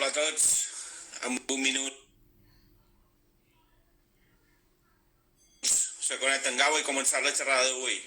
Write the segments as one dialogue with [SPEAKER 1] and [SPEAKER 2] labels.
[SPEAKER 1] Hola a tots. En un minut se connecta en Gau i començar la xerrada d'avui.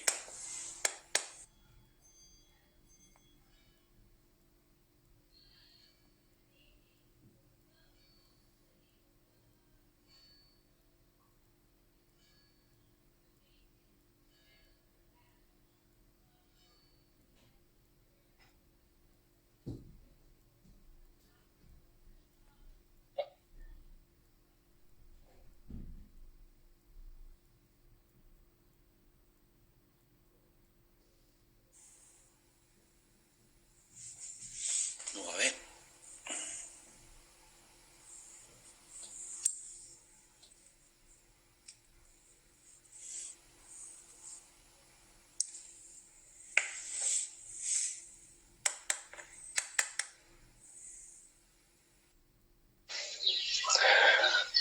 [SPEAKER 1] No va bé.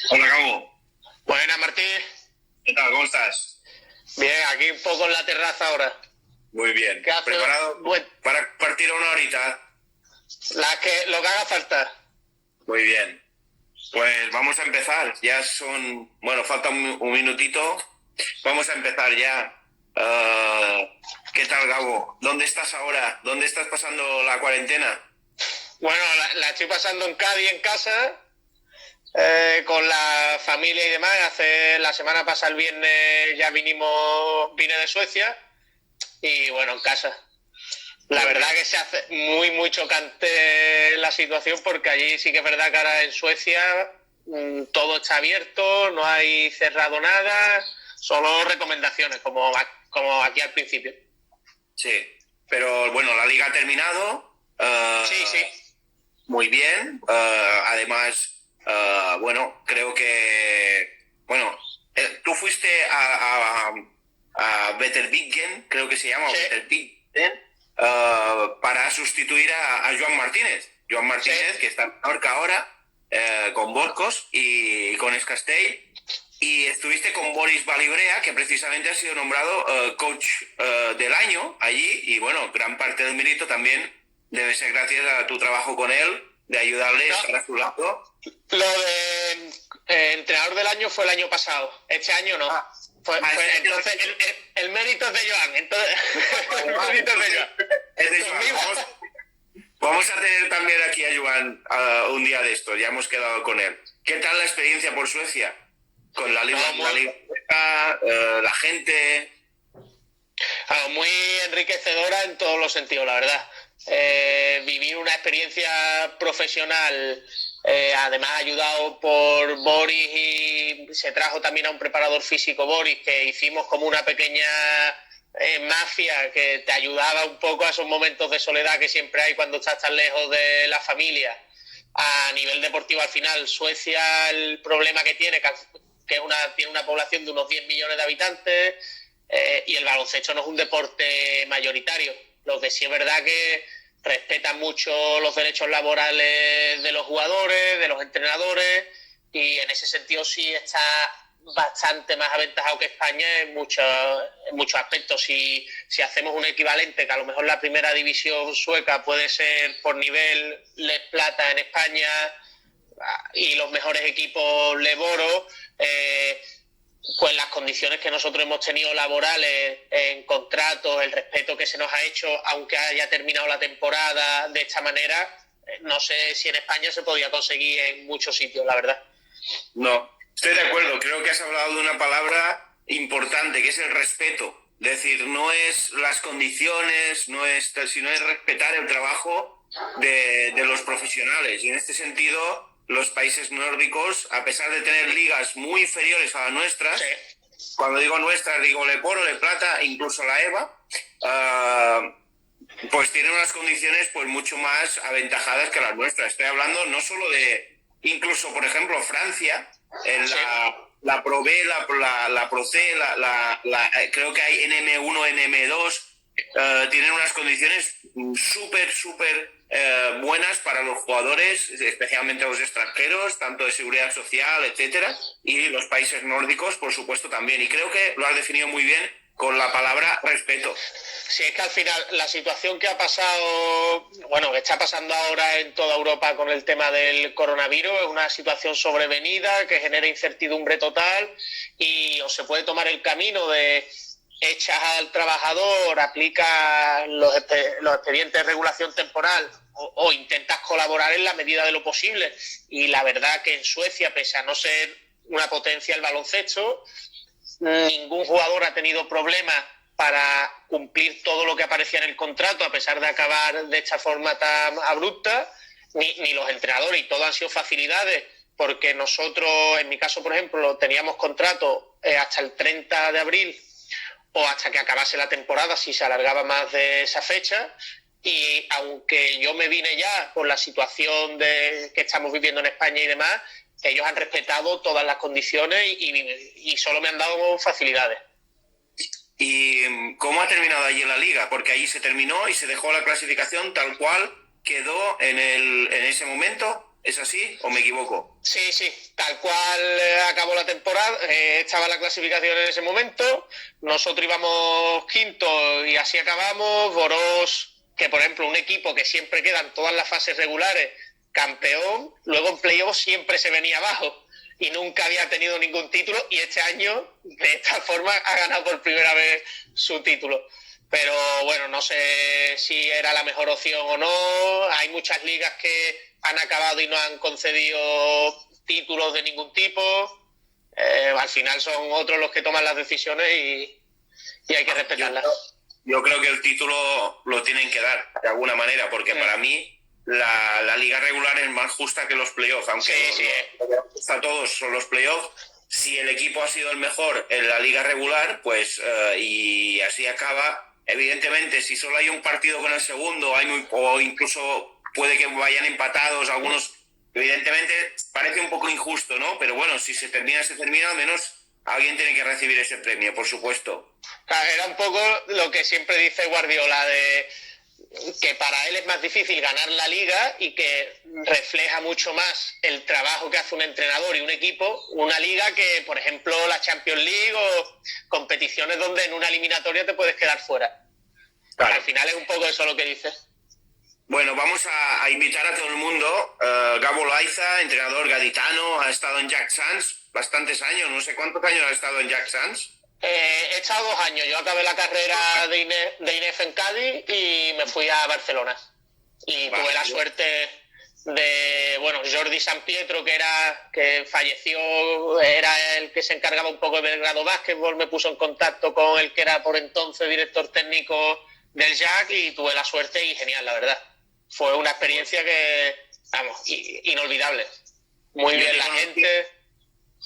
[SPEAKER 1] Hola, Gabo.
[SPEAKER 2] Buenas, Martí.
[SPEAKER 1] ¿Qué tal? ¿Cómo estás?
[SPEAKER 2] Bien, aquí un poco en la terraza ahora.
[SPEAKER 1] Muy bien.
[SPEAKER 2] ¿Qué haces?
[SPEAKER 1] ¿Preparado para partir una horita?
[SPEAKER 2] Lo que haga falta.
[SPEAKER 1] Muy bien. Pues vamos a empezar. Ya son... Bueno, falta un minutito. Vamos a empezar ya. ¿Qué tal, Gabo? ¿Dónde estás ahora? ¿Dónde estás pasando la cuarentena?
[SPEAKER 2] Bueno, la estoy pasando en Cádiz, en casa, con la familia y demás. La semana pasada, el viernes, vine de Suecia y bueno, en casa. La verdad que se hace muy chocante la situación, porque allí sí que es verdad que ahora en Suecia todo está abierto, no hay cerrado nada, solo recomendaciones, como aquí al principio.
[SPEAKER 1] Sí, pero bueno, la liga ha terminado.
[SPEAKER 2] Sí.
[SPEAKER 1] Muy bien. Además, bueno, creo que... Bueno, tú fuiste a Veterbyggen, creo que se llama,
[SPEAKER 2] Sí.
[SPEAKER 1] Veterbyggen, para sustituir a Joan Martínez. Joan Martínez,
[SPEAKER 2] Sí.
[SPEAKER 1] que está en Mallorca ahora, con Borcos y con Escastell. Y estuviste con Boris Balibrea, que precisamente ha sido nombrado coach del año allí. Y bueno, gran parte del mérito también debe ser gracias a tu trabajo con él, de ayudarle a estar a su lado.
[SPEAKER 2] Lo de entrenador del año fue el año pasado. Este año no. Entonces el mérito es de Joan. Entonces, el mérito es de Joan.
[SPEAKER 1] Es de Joan. Vamos a tener también aquí a Joan un día de estos. Ya hemos quedado con él. ¿Qué tal la experiencia por Suecia? Con la liga, la gente...
[SPEAKER 2] Muy enriquecedora en todos los sentidos, la verdad. Vivir una experiencia profesional, además ayudado por Boris, y se trajo también a un preparador físico, Boris, que hicimos como una pequeña mafia que te ayudaba un poco a esos momentos de soledad que siempre hay cuando estás tan lejos de la familia. A nivel deportivo, al final, Suecia, el problema que tiene tiene una población de unos 10 millones de habitantes, y el baloncesto no es un deporte mayoritario. Lo que sí es verdad que respetan mucho los derechos laborales de los jugadores, de los entrenadores, y en ese sentido sí está bastante más aventajado que España en muchos aspectos. Si hacemos un equivalente, que a lo mejor la primera división sueca puede ser por nivel Les Plata en España y los mejores equipos Leboro, pues las condiciones que nosotros hemos tenido laborales en contratos, el respeto que se nos ha hecho, aunque haya terminado la temporada de esta manera, no sé si en España se podía conseguir en muchos sitios, la verdad.
[SPEAKER 1] No, estoy de acuerdo. Creo que has hablado de una palabra importante, que es el respeto. Es decir, no es las condiciones, sino es respetar el trabajo de los profesionales. Y en este sentido, los países nórdicos, a pesar de tener ligas muy inferiores a las nuestras, sí. Cuando digo nuestras, digo Leporo, Le Plata, incluso la EVA, pues tienen unas condiciones pues mucho más aventajadas que las nuestras. Estoy hablando no solo de, incluso por ejemplo Francia, en la Pro B, la Pro C, creo que hay NM1, NM2, tienen unas condiciones súper buenas para los jugadores, especialmente los extranjeros, tanto de seguridad social, etcétera, y los países nórdicos, por supuesto, también. Y creo que lo has definido muy bien con la palabra respeto.
[SPEAKER 2] Sí, es que al final la situación que ha pasado, bueno, que está pasando ahora en toda Europa con el tema del coronavirus, es una situación sobrevenida que genera incertidumbre total y o se puede tomar el camino de echas al trabajador, aplicas los expedientes de regulación temporal o intentas colaborar en la medida de lo posible. Y la verdad que en Suecia, pese a no ser una potencia el baloncesto, ningún jugador ha tenido problemas para cumplir todo lo que aparecía en el contrato, a pesar de acabar de esta forma tan abrupta, ni los entrenadores, y todo han sido facilidades, porque nosotros, en mi caso, por ejemplo, teníamos contrato hasta el 30 de abril o hasta que acabase la temporada, si se alargaba más de esa fecha, y aunque yo me vine ya por la situación que estamos viviendo en España y demás, ellos han respetado todas las condiciones y solo me han dado facilidades.
[SPEAKER 1] ¿Y cómo ha terminado allí en la liga? Porque allí se terminó y se dejó la clasificación tal cual quedó en ese momento. ¿Es así o me equivoco?
[SPEAKER 2] Sí, tal cual acabó la temporada, estaba la clasificación en ese momento, nosotros íbamos quinto y así acabamos. Boros, que por ejemplo un equipo que siempre queda en todas las fases regulares campeón, luego en playoff siempre se venía abajo y nunca había tenido ningún título, y este año de esta forma ha ganado por primera vez su título. Pero bueno, no sé si era la mejor opción o no. Hay muchas ligas que han acabado y no han concedido títulos de ningún tipo. Al final son otros los que toman las decisiones y hay que respetarlas.
[SPEAKER 1] Yo creo que el título lo tienen que dar de alguna manera, porque para mí la liga regular es más justa que los playoffs, aunque a todos son los playoffs. Si el equipo ha sido el mejor en la liga regular, pues y así acaba. Evidentemente, si solo hay un partido con el segundo, o incluso puede que vayan empatados algunos, evidentemente parece un poco injusto, ¿no? Pero bueno, si se termina, al menos alguien tiene que recibir ese premio, por supuesto.
[SPEAKER 2] Era un poco lo que siempre dice Guardiola, de que para él es más difícil ganar la liga y que refleja mucho más el trabajo que hace un entrenador y un equipo, una liga que, por ejemplo, la Champions League o competiciones donde en una eliminatoria te puedes quedar fuera. Claro. Al final es un poco eso lo que dice.
[SPEAKER 1] Bueno, vamos a invitar a todo el mundo. Gabo Laiza, entrenador gaditano, ha estado en Jack Sands bastantes años, no sé cuántos años ha estado en Jack Sands.
[SPEAKER 2] He estado 2 años. Yo acabé la carrera de INEF en Cádiz y me fui a Barcelona. Y tuve la suerte de, bueno, Jordi San Pietro, que falleció, era el que se encargaba un poco de Belgrado Básquetbol, me puso en contacto con el que era por entonces director técnico del Jack y tuve la suerte y genial, la verdad. Fue una experiencia que, vamos, inolvidable. Muy bien la gente.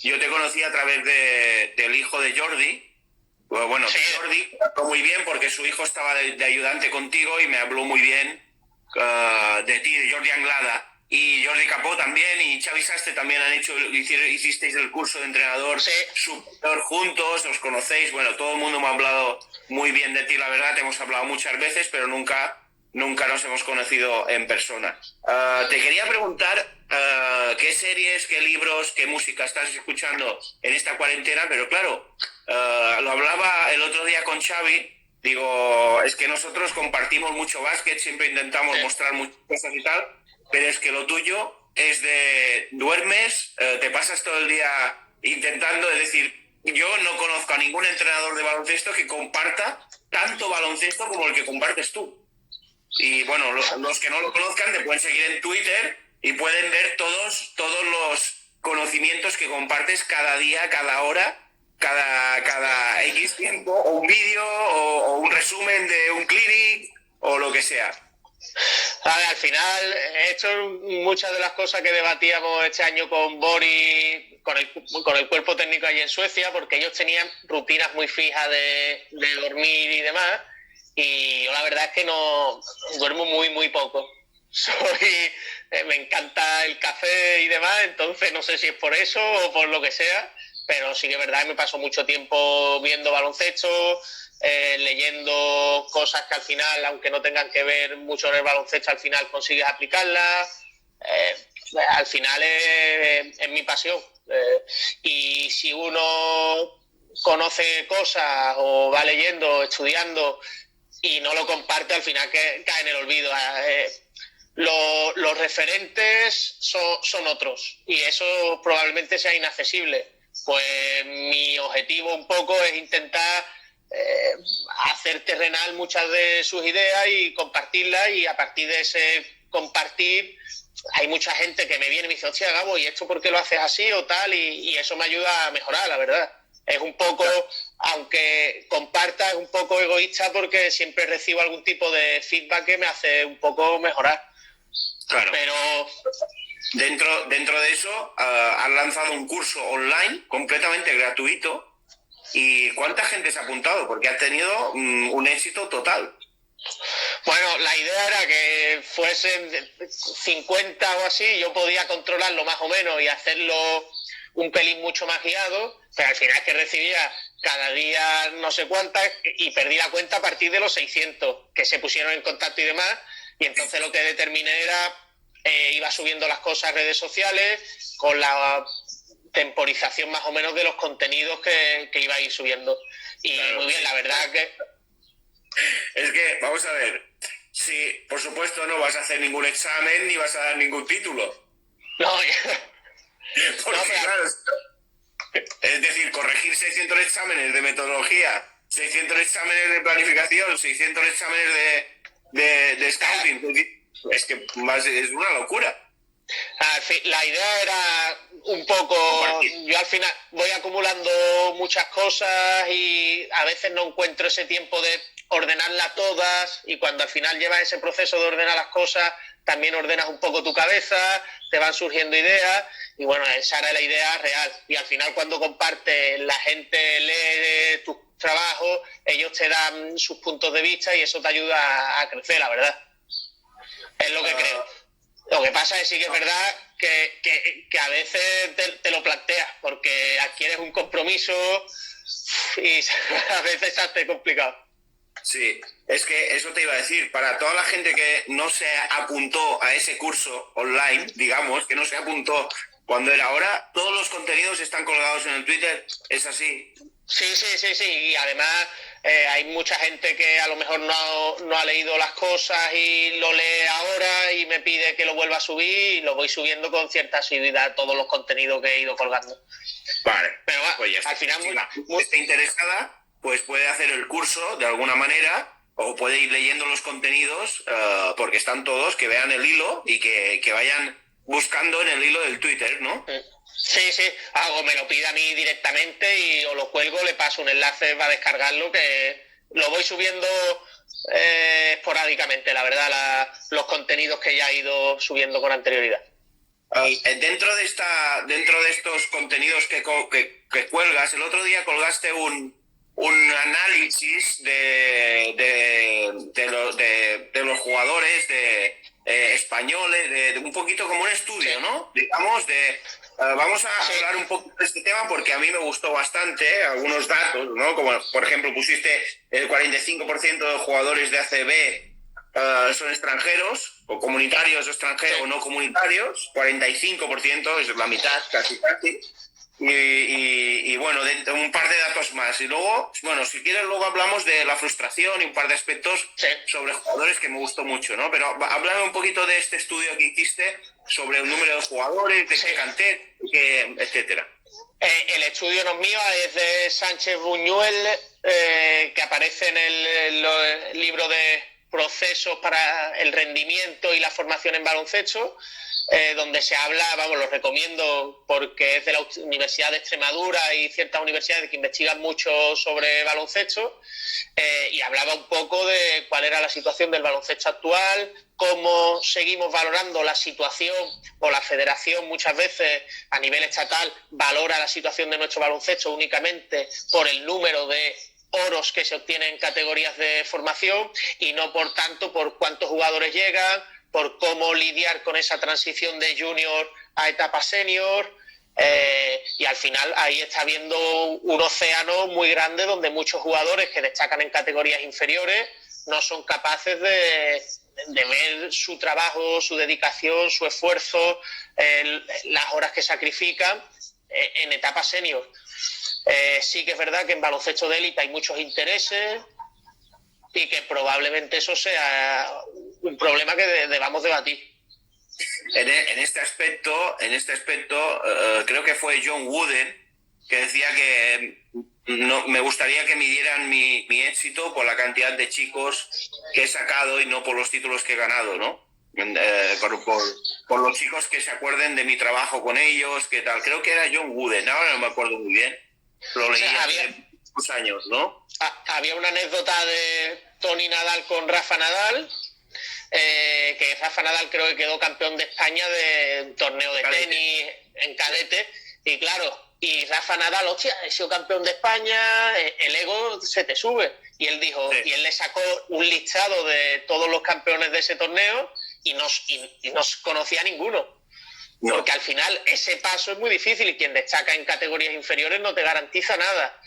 [SPEAKER 1] Yo te conocí a través del hijo de Jordi. Bueno, sí. Jordi muy bien porque su hijo estaba de ayudante contigo y me habló muy bien de ti, de Jordi Anglada. Y Jordi Capó también, y Xavi Sastre también hicisteis el curso de entrenador superior juntos, os conocéis. Bueno, todo el mundo me ha hablado muy bien de ti, la verdad. Te hemos hablado muchas veces, pero nunca nos hemos conocido en persona. Te quería preguntar qué series, qué libros, qué música estás escuchando en esta cuarentena, pero claro, lo hablaba el otro día con Xavi, digo, es que nosotros compartimos mucho básquet, siempre intentamos mostrar muchas cosas y tal, pero es que lo tuyo es de duermes, te pasas todo el día intentando, es decir, yo no conozco a ningún entrenador de baloncesto que comparta tanto baloncesto como el que compartes tú. Y bueno, los que no lo conozcan te pueden seguir en Twitter y pueden ver todos los conocimientos que compartes cada día, cada hora, cada X tiempo, o un vídeo, o un resumen de un clinic, o lo que sea.
[SPEAKER 2] A ver, al final, esto es muchas de las cosas que debatíamos este año con Boris, con el cuerpo técnico allí en Suecia, porque ellos tenían rutinas muy fijas de dormir y demás, y yo la verdad es que no duermo muy poco. Me encanta el café y demás, entonces no sé si es por eso o por lo que sea, pero sí que es verdad que me paso mucho tiempo viendo baloncesto, leyendo cosas que al final, aunque no tengan que ver mucho en el baloncesto, al final consigues aplicarlas. Al final es mi pasión. Y si uno conoce cosas o va leyendo, estudiando y no lo comparte, al final cae en el olvido. Los referentes son otros y eso probablemente sea inaccesible. Pues mi objetivo un poco es intentar hacer terrenal muchas de sus ideas y compartirlas, y a partir de ese compartir hay mucha gente que me viene y me dice, hostia, Gabo, ¿y esto por qué lo haces así o tal? Y eso me ayuda a mejorar, la verdad. Es un poco, aunque comparta, es un poco egoísta porque siempre recibo algún tipo de feedback que me hace un poco mejorar.
[SPEAKER 1] Claro.
[SPEAKER 2] Pero
[SPEAKER 1] dentro de eso, has lanzado un curso online completamente gratuito. ¿Y cuánta gente se ha apuntado? Porque has tenido un éxito total.
[SPEAKER 2] Bueno, la idea era que fuesen 50 o así, yo podía controlarlo más o menos y hacerlo un pelín mucho más guiado, pero al final es que recibía cada día no sé cuántas y perdí la cuenta a partir de los 600 que se pusieron en contacto y demás, y entonces lo que determiné era, iba subiendo las cosas a redes sociales con la temporización más o menos de los contenidos que iba a ir subiendo. Y claro, muy bien, la verdad que...
[SPEAKER 1] Es que, vamos a ver, si por supuesto no vas a hacer ningún examen ni vas a dar ningún título.
[SPEAKER 2] No,
[SPEAKER 1] porque no, claro, es decir, corregir 600 exámenes de metodología, 600 exámenes de planificación, 600 exámenes de scouting, es que más es una locura.
[SPEAKER 2] La idea era un poco, yo al final voy acumulando muchas cosas y a veces no encuentro ese tiempo de ordenarlas todas, y cuando al final llevas ese proceso de ordenar las cosas también ordenas un poco tu cabeza, te van surgiendo ideas, y bueno, esa era la idea real. Y al final cuando compartes, la gente lee tus trabajos, ellos te dan sus puntos de vista y eso te ayuda a crecer, la verdad. Es lo que creo. Lo que pasa es sí que es verdad que a veces te lo planteas, porque adquieres un compromiso y a veces se hace complicado.
[SPEAKER 1] Sí, es que eso te iba a decir, para toda la gente que no se apuntó a ese curso online, digamos, que no se apuntó cuando era ahora, todos los contenidos están colgados en el Twitter, ¿es así?
[SPEAKER 2] Sí, y además hay mucha gente que a lo mejor no ha leído las cosas y lo lee ahora y me pide que lo vuelva a subir, y lo voy subiendo con cierta asiduidad todos los contenidos que he ido colgando.
[SPEAKER 1] Vale,
[SPEAKER 2] pero
[SPEAKER 1] pues ya está.
[SPEAKER 2] Al final...
[SPEAKER 1] Si la gente está interesada, pues puede hacer el curso de alguna manera, o puede ir leyendo los contenidos, porque están todos, que vean el hilo y que vayan buscando en el hilo del Twitter, ¿no?
[SPEAKER 2] Sí, o me lo pide a mí directamente y o lo cuelgo, le paso un enlace para descargarlo, que lo voy subiendo esporádicamente, la verdad, los contenidos que ya he ido subiendo con anterioridad.
[SPEAKER 1] Y dentro de estos contenidos que cuelgas, el otro día colgaste un análisis de los jugadores españoles, de un poquito como un estudio, ¿no? Digamos, vamos a hablar un poco de este tema porque a mí me gustó bastante, algunos datos, ¿no? Como por ejemplo pusiste el 45% de los jugadores de ACB son extranjeros, o comunitarios extranjeros o no comunitarios, 45%, es la mitad, casi. Y bueno, un par de datos más. Y luego, bueno, si quieres, luego hablamos de la frustración y un par de aspectos sobre jugadores que me gustó mucho, ¿no? Pero háblame un poquito de este estudio que hiciste sobre el número de jugadores, de qué cantera, etcétera.
[SPEAKER 2] El estudio no es mío, es de Sánchez Buñuel, que aparece en el libro de procesos para el rendimiento y la formación en baloncesto, donde se habla, lo recomiendo porque es de la Universidad de Extremadura y ciertas universidades que investigan mucho sobre baloncesto, y hablaba un poco de cuál era la situación del baloncesto actual, cómo seguimos valorando la situación, o la federación muchas veces a nivel estatal valora la situación de nuestro baloncesto únicamente por el número de oros que se obtienen en categorías de formación y no por tanto por cuántos jugadores llegan, por cómo lidiar con esa transición de junior a etapa senior, y al final ahí está habiendo un océano muy grande donde muchos jugadores que destacan en categorías inferiores no son capaces de ver su trabajo, su dedicación, su esfuerzo, las horas que sacrifican en etapa senior. Sí que es verdad que en baloncesto de élite hay muchos intereses y que probablemente eso sea un problema que debamos debatir.
[SPEAKER 1] En este aspecto, creo que fue John Wooden que decía que no, me gustaría que midieran mi éxito por la cantidad de chicos que he sacado y no por los títulos que he ganado, ¿no? Por los chicos que se acuerden de mi trabajo con ellos, qué tal. Creo que era John Wooden, ahora no me acuerdo muy bien. Lo leí hace unos años, ¿no?
[SPEAKER 2] Había una anécdota de Tony Nadal con Rafa Nadal, que Rafa Nadal creo que quedó campeón de España de un torneo de tenis en cadete, y claro, y Rafa Nadal, hostia, he sido campeón de España, el ego se te sube. Y él dijo, y él le sacó un listado de todos los campeones de ese torneo y no conocía a ninguno. No. Porque al final ese paso es muy difícil y quien destaca en categorías inferiores no te garantiza nada.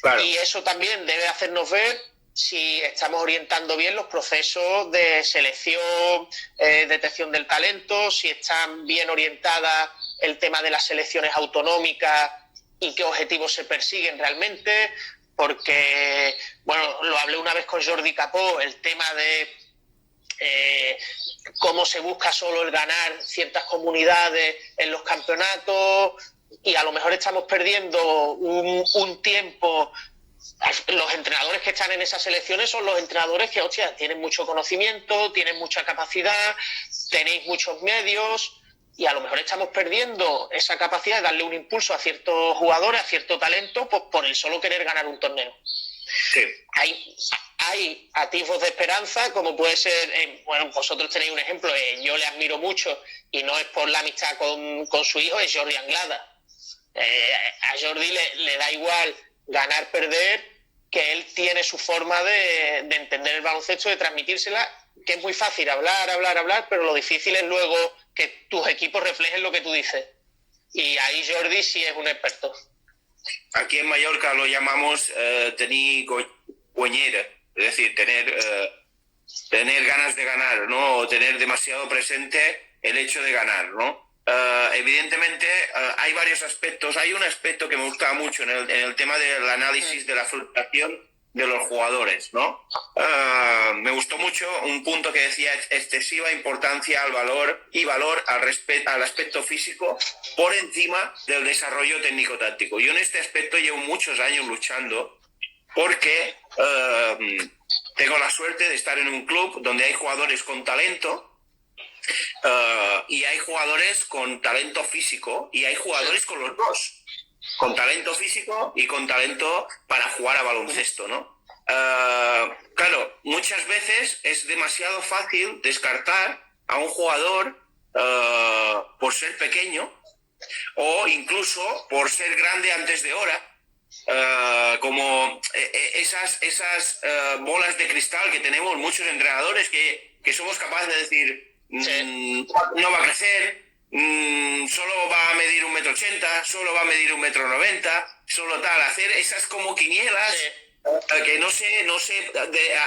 [SPEAKER 2] Claro. Y eso también debe hacernos ver si estamos orientando bien los procesos de selección, detección del talento, si están bien orientadas el tema de las selecciones autonómicas y qué objetivos se persiguen realmente, porque, bueno, lo hablé una vez con Jordi Capó, el tema de cómo se busca solo el ganar ciertas comunidades en los campeonatos y a lo mejor estamos perdiendo un tiempo. Los entrenadores que están en esas selecciones son los entrenadores que, hostia, tienen mucho conocimiento, tienen mucha capacidad, tenéis muchos medios y a lo mejor estamos perdiendo esa capacidad de darle un impulso a ciertos jugadores, a cierto talento, pues por el solo querer ganar un torneo. Sí. Hay atisbos de esperanza, como puede ser, bueno, vosotros tenéis un ejemplo, yo le admiro mucho y no es por la amistad con su hijo, es Jordi Anglada. A Jordi le da igual ganar, perder, que él tiene su forma de entender el baloncesto, de transmitírsela, que es muy fácil hablar, pero lo difícil es luego que tus equipos reflejen lo que tú dices. Y ahí Jordi sí es un experto.
[SPEAKER 1] Aquí en Mallorca lo llamamos tenir guanyera, es decir, tener ganas de ganar, ¿no? O tener demasiado presente el hecho de ganar, ¿no? Evidentemente hay varios aspectos. Hay un aspecto que me gustaba mucho en el tema del análisis de la frustración de los jugadores, ¿no? Me gustó mucho un punto que decía excesiva importancia al valor al aspecto físico por encima del desarrollo técnico-táctico. Yo en este aspecto llevo muchos años luchando porque tengo la suerte de estar en un club donde hay jugadores con talento y hay jugadores con talento físico y hay jugadores con los dos, con talento físico y con talento para jugar a baloncesto, ¿no? Claro, muchas veces es demasiado fácil descartar a un jugador por ser pequeño o incluso por ser grande antes de hora. Como esas bolas de cristal que tenemos muchos entrenadores que somos capaces de decir no va a crecer, solo va a medir 1,80 m, solo va a medir 1,90 m, solo tal, hacer esas como quinielas que no sé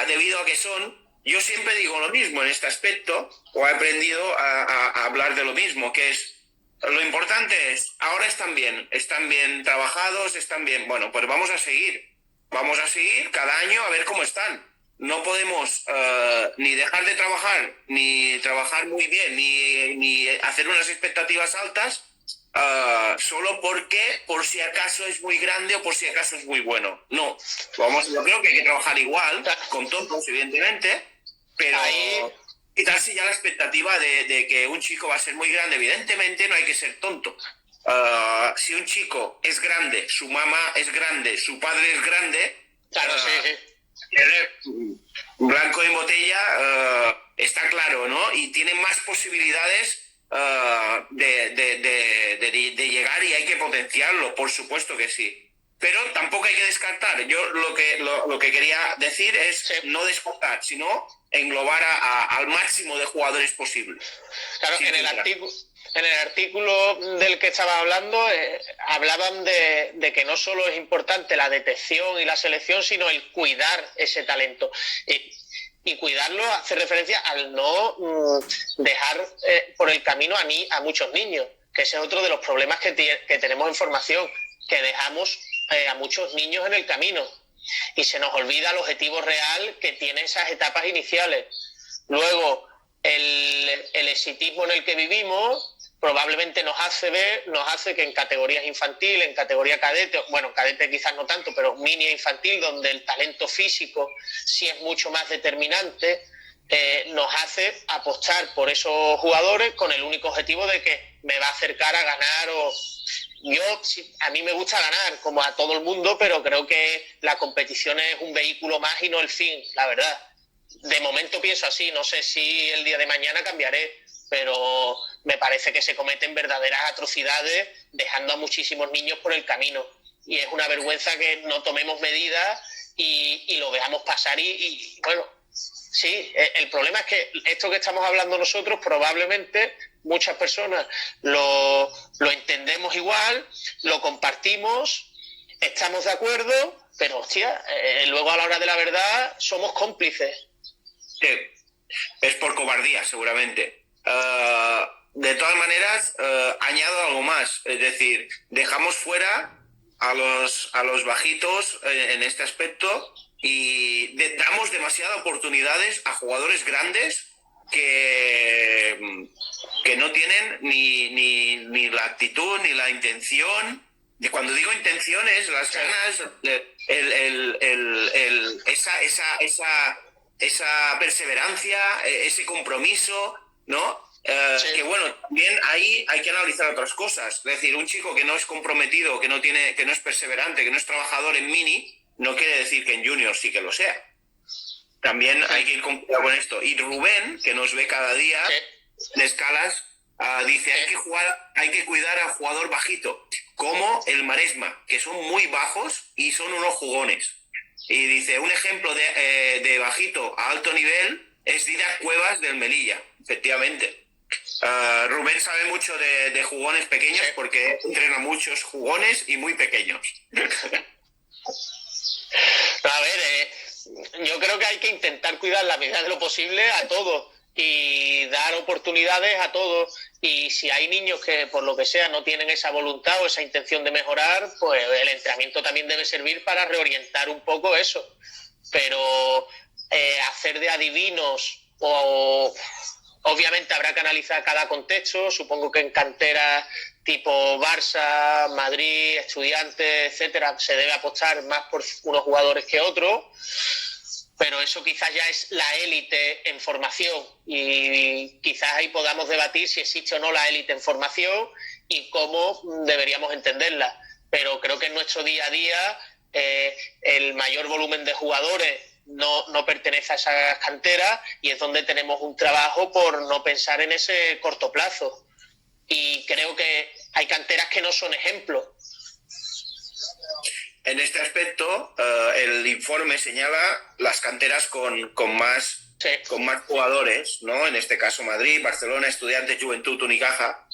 [SPEAKER 1] debido a qué son. Yo siempre digo lo mismo en este aspecto, o he aprendido a hablar de lo mismo, que es lo importante es, ahora están bien trabajados, están bien, bueno, pues vamos a seguir cada año a ver cómo están. No podemos ni dejar de trabajar, ni trabajar muy bien, ni hacer unas expectativas altas solo porque por si acaso es muy grande o por si acaso es muy bueno. No, yo creo que hay que trabajar igual, con todos, evidentemente, pero quitarse ya la expectativa de que un chico va a ser muy grande. Evidentemente no hay que ser tonto. Si un chico es grande, su mamá es grande, su padre es grande, claro, blanco en botella, está claro, ¿no? Y tiene más posibilidades de llegar y hay que potenciarlo, por supuesto que sí. Pero tampoco hay que descartar. Yo lo que quería decir es no descartar, sino englobar al máximo de jugadores posible.
[SPEAKER 2] Claro, en el artículo del que estaba hablando hablaban de que no solo es importante la detección y la selección, sino el cuidar ese talento. Y cuidarlo hace referencia al no dejar por el camino a muchos niños, que ese es otro de los problemas que tenemos en formación, que dejamos a muchos niños en el camino y se nos olvida el objetivo real que tiene esas etapas iniciales. Luego, el exitismo en el que vivimos probablemente nos hace que en categorías infantil, en categoría cadete, bueno, cadete quizás no tanto, pero mini infantil, donde el talento físico sí es mucho más determinante, nos hace apostar por esos jugadores con el único objetivo de que me va a acercar a ganar a mí me gusta ganar, como a todo el mundo, pero creo que la competición es un vehículo más y no el fin, la verdad. De momento pienso así, no sé si el día de mañana cambiaré, pero me parece que se cometen verdaderas atrocidades dejando a muchísimos niños por el camino. Y es una vergüenza que no tomemos medidas y lo veamos pasar y bueno, sí, el problema es que esto que estamos hablando nosotros probablemente muchas personas lo entendemos igual, lo compartimos, estamos de acuerdo, pero hostia, luego a la hora de la verdad somos cómplices.
[SPEAKER 1] Sí, es por cobardía seguramente. De todas maneras, añado algo más, es decir, dejamos fuera a los bajitos en este aspecto y damos demasiadas oportunidades a jugadores grandes que no tienen ni la actitud ni la intención. Y cuando digo intención es las ganas, esa perseverancia, ese compromiso, ¿no? Sí. Que bueno, también ahí hay que analizar otras cosas. Es decir, un chico que no es comprometido, que no es perseverante, que no es trabajador en mini, no quiere decir que en junior sí que lo sea. También sí. Hay que ir con cuidado con esto. Y Rubén, que nos ve cada día en escalas, dice hay que cuidar al jugador bajito, como el Maresma, que son muy bajos y son unos jugones. Y dice, un ejemplo de bajito a alto nivel es Didac Cuevas del Melilla, efectivamente. Rubén sabe mucho de jugones pequeños porque entrena muchos jugones y muy pequeños.
[SPEAKER 2] A ver, yo creo que hay que intentar cuidar la medida de lo posible a todos y dar oportunidades a todos. Y si hay niños que por lo que sea no tienen esa voluntad o esa intención de mejorar, pues el entrenamiento también debe servir para reorientar un poco eso. Pero hacer de adivinos obviamente habrá que analizar cada contexto. Supongo que en canteras tipo Barça, Madrid, Estudiantes, etcétera, se debe apostar más por unos jugadores que otros. Pero eso quizás ya es la élite en formación y quizás ahí podamos debatir si existe o no la élite en formación y cómo deberíamos entenderla. Pero creo que en nuestro día a día el mayor volumen de jugadores no pertenece a esas canteras y es donde tenemos un trabajo por no pensar en ese corto plazo. Y creo que hay canteras que no son ejemplos.
[SPEAKER 1] En este aspecto, el informe señala las canteras con más jugadores, ¿no? En este caso Madrid, Barcelona, Estudiantes, Juventud, Unicaja.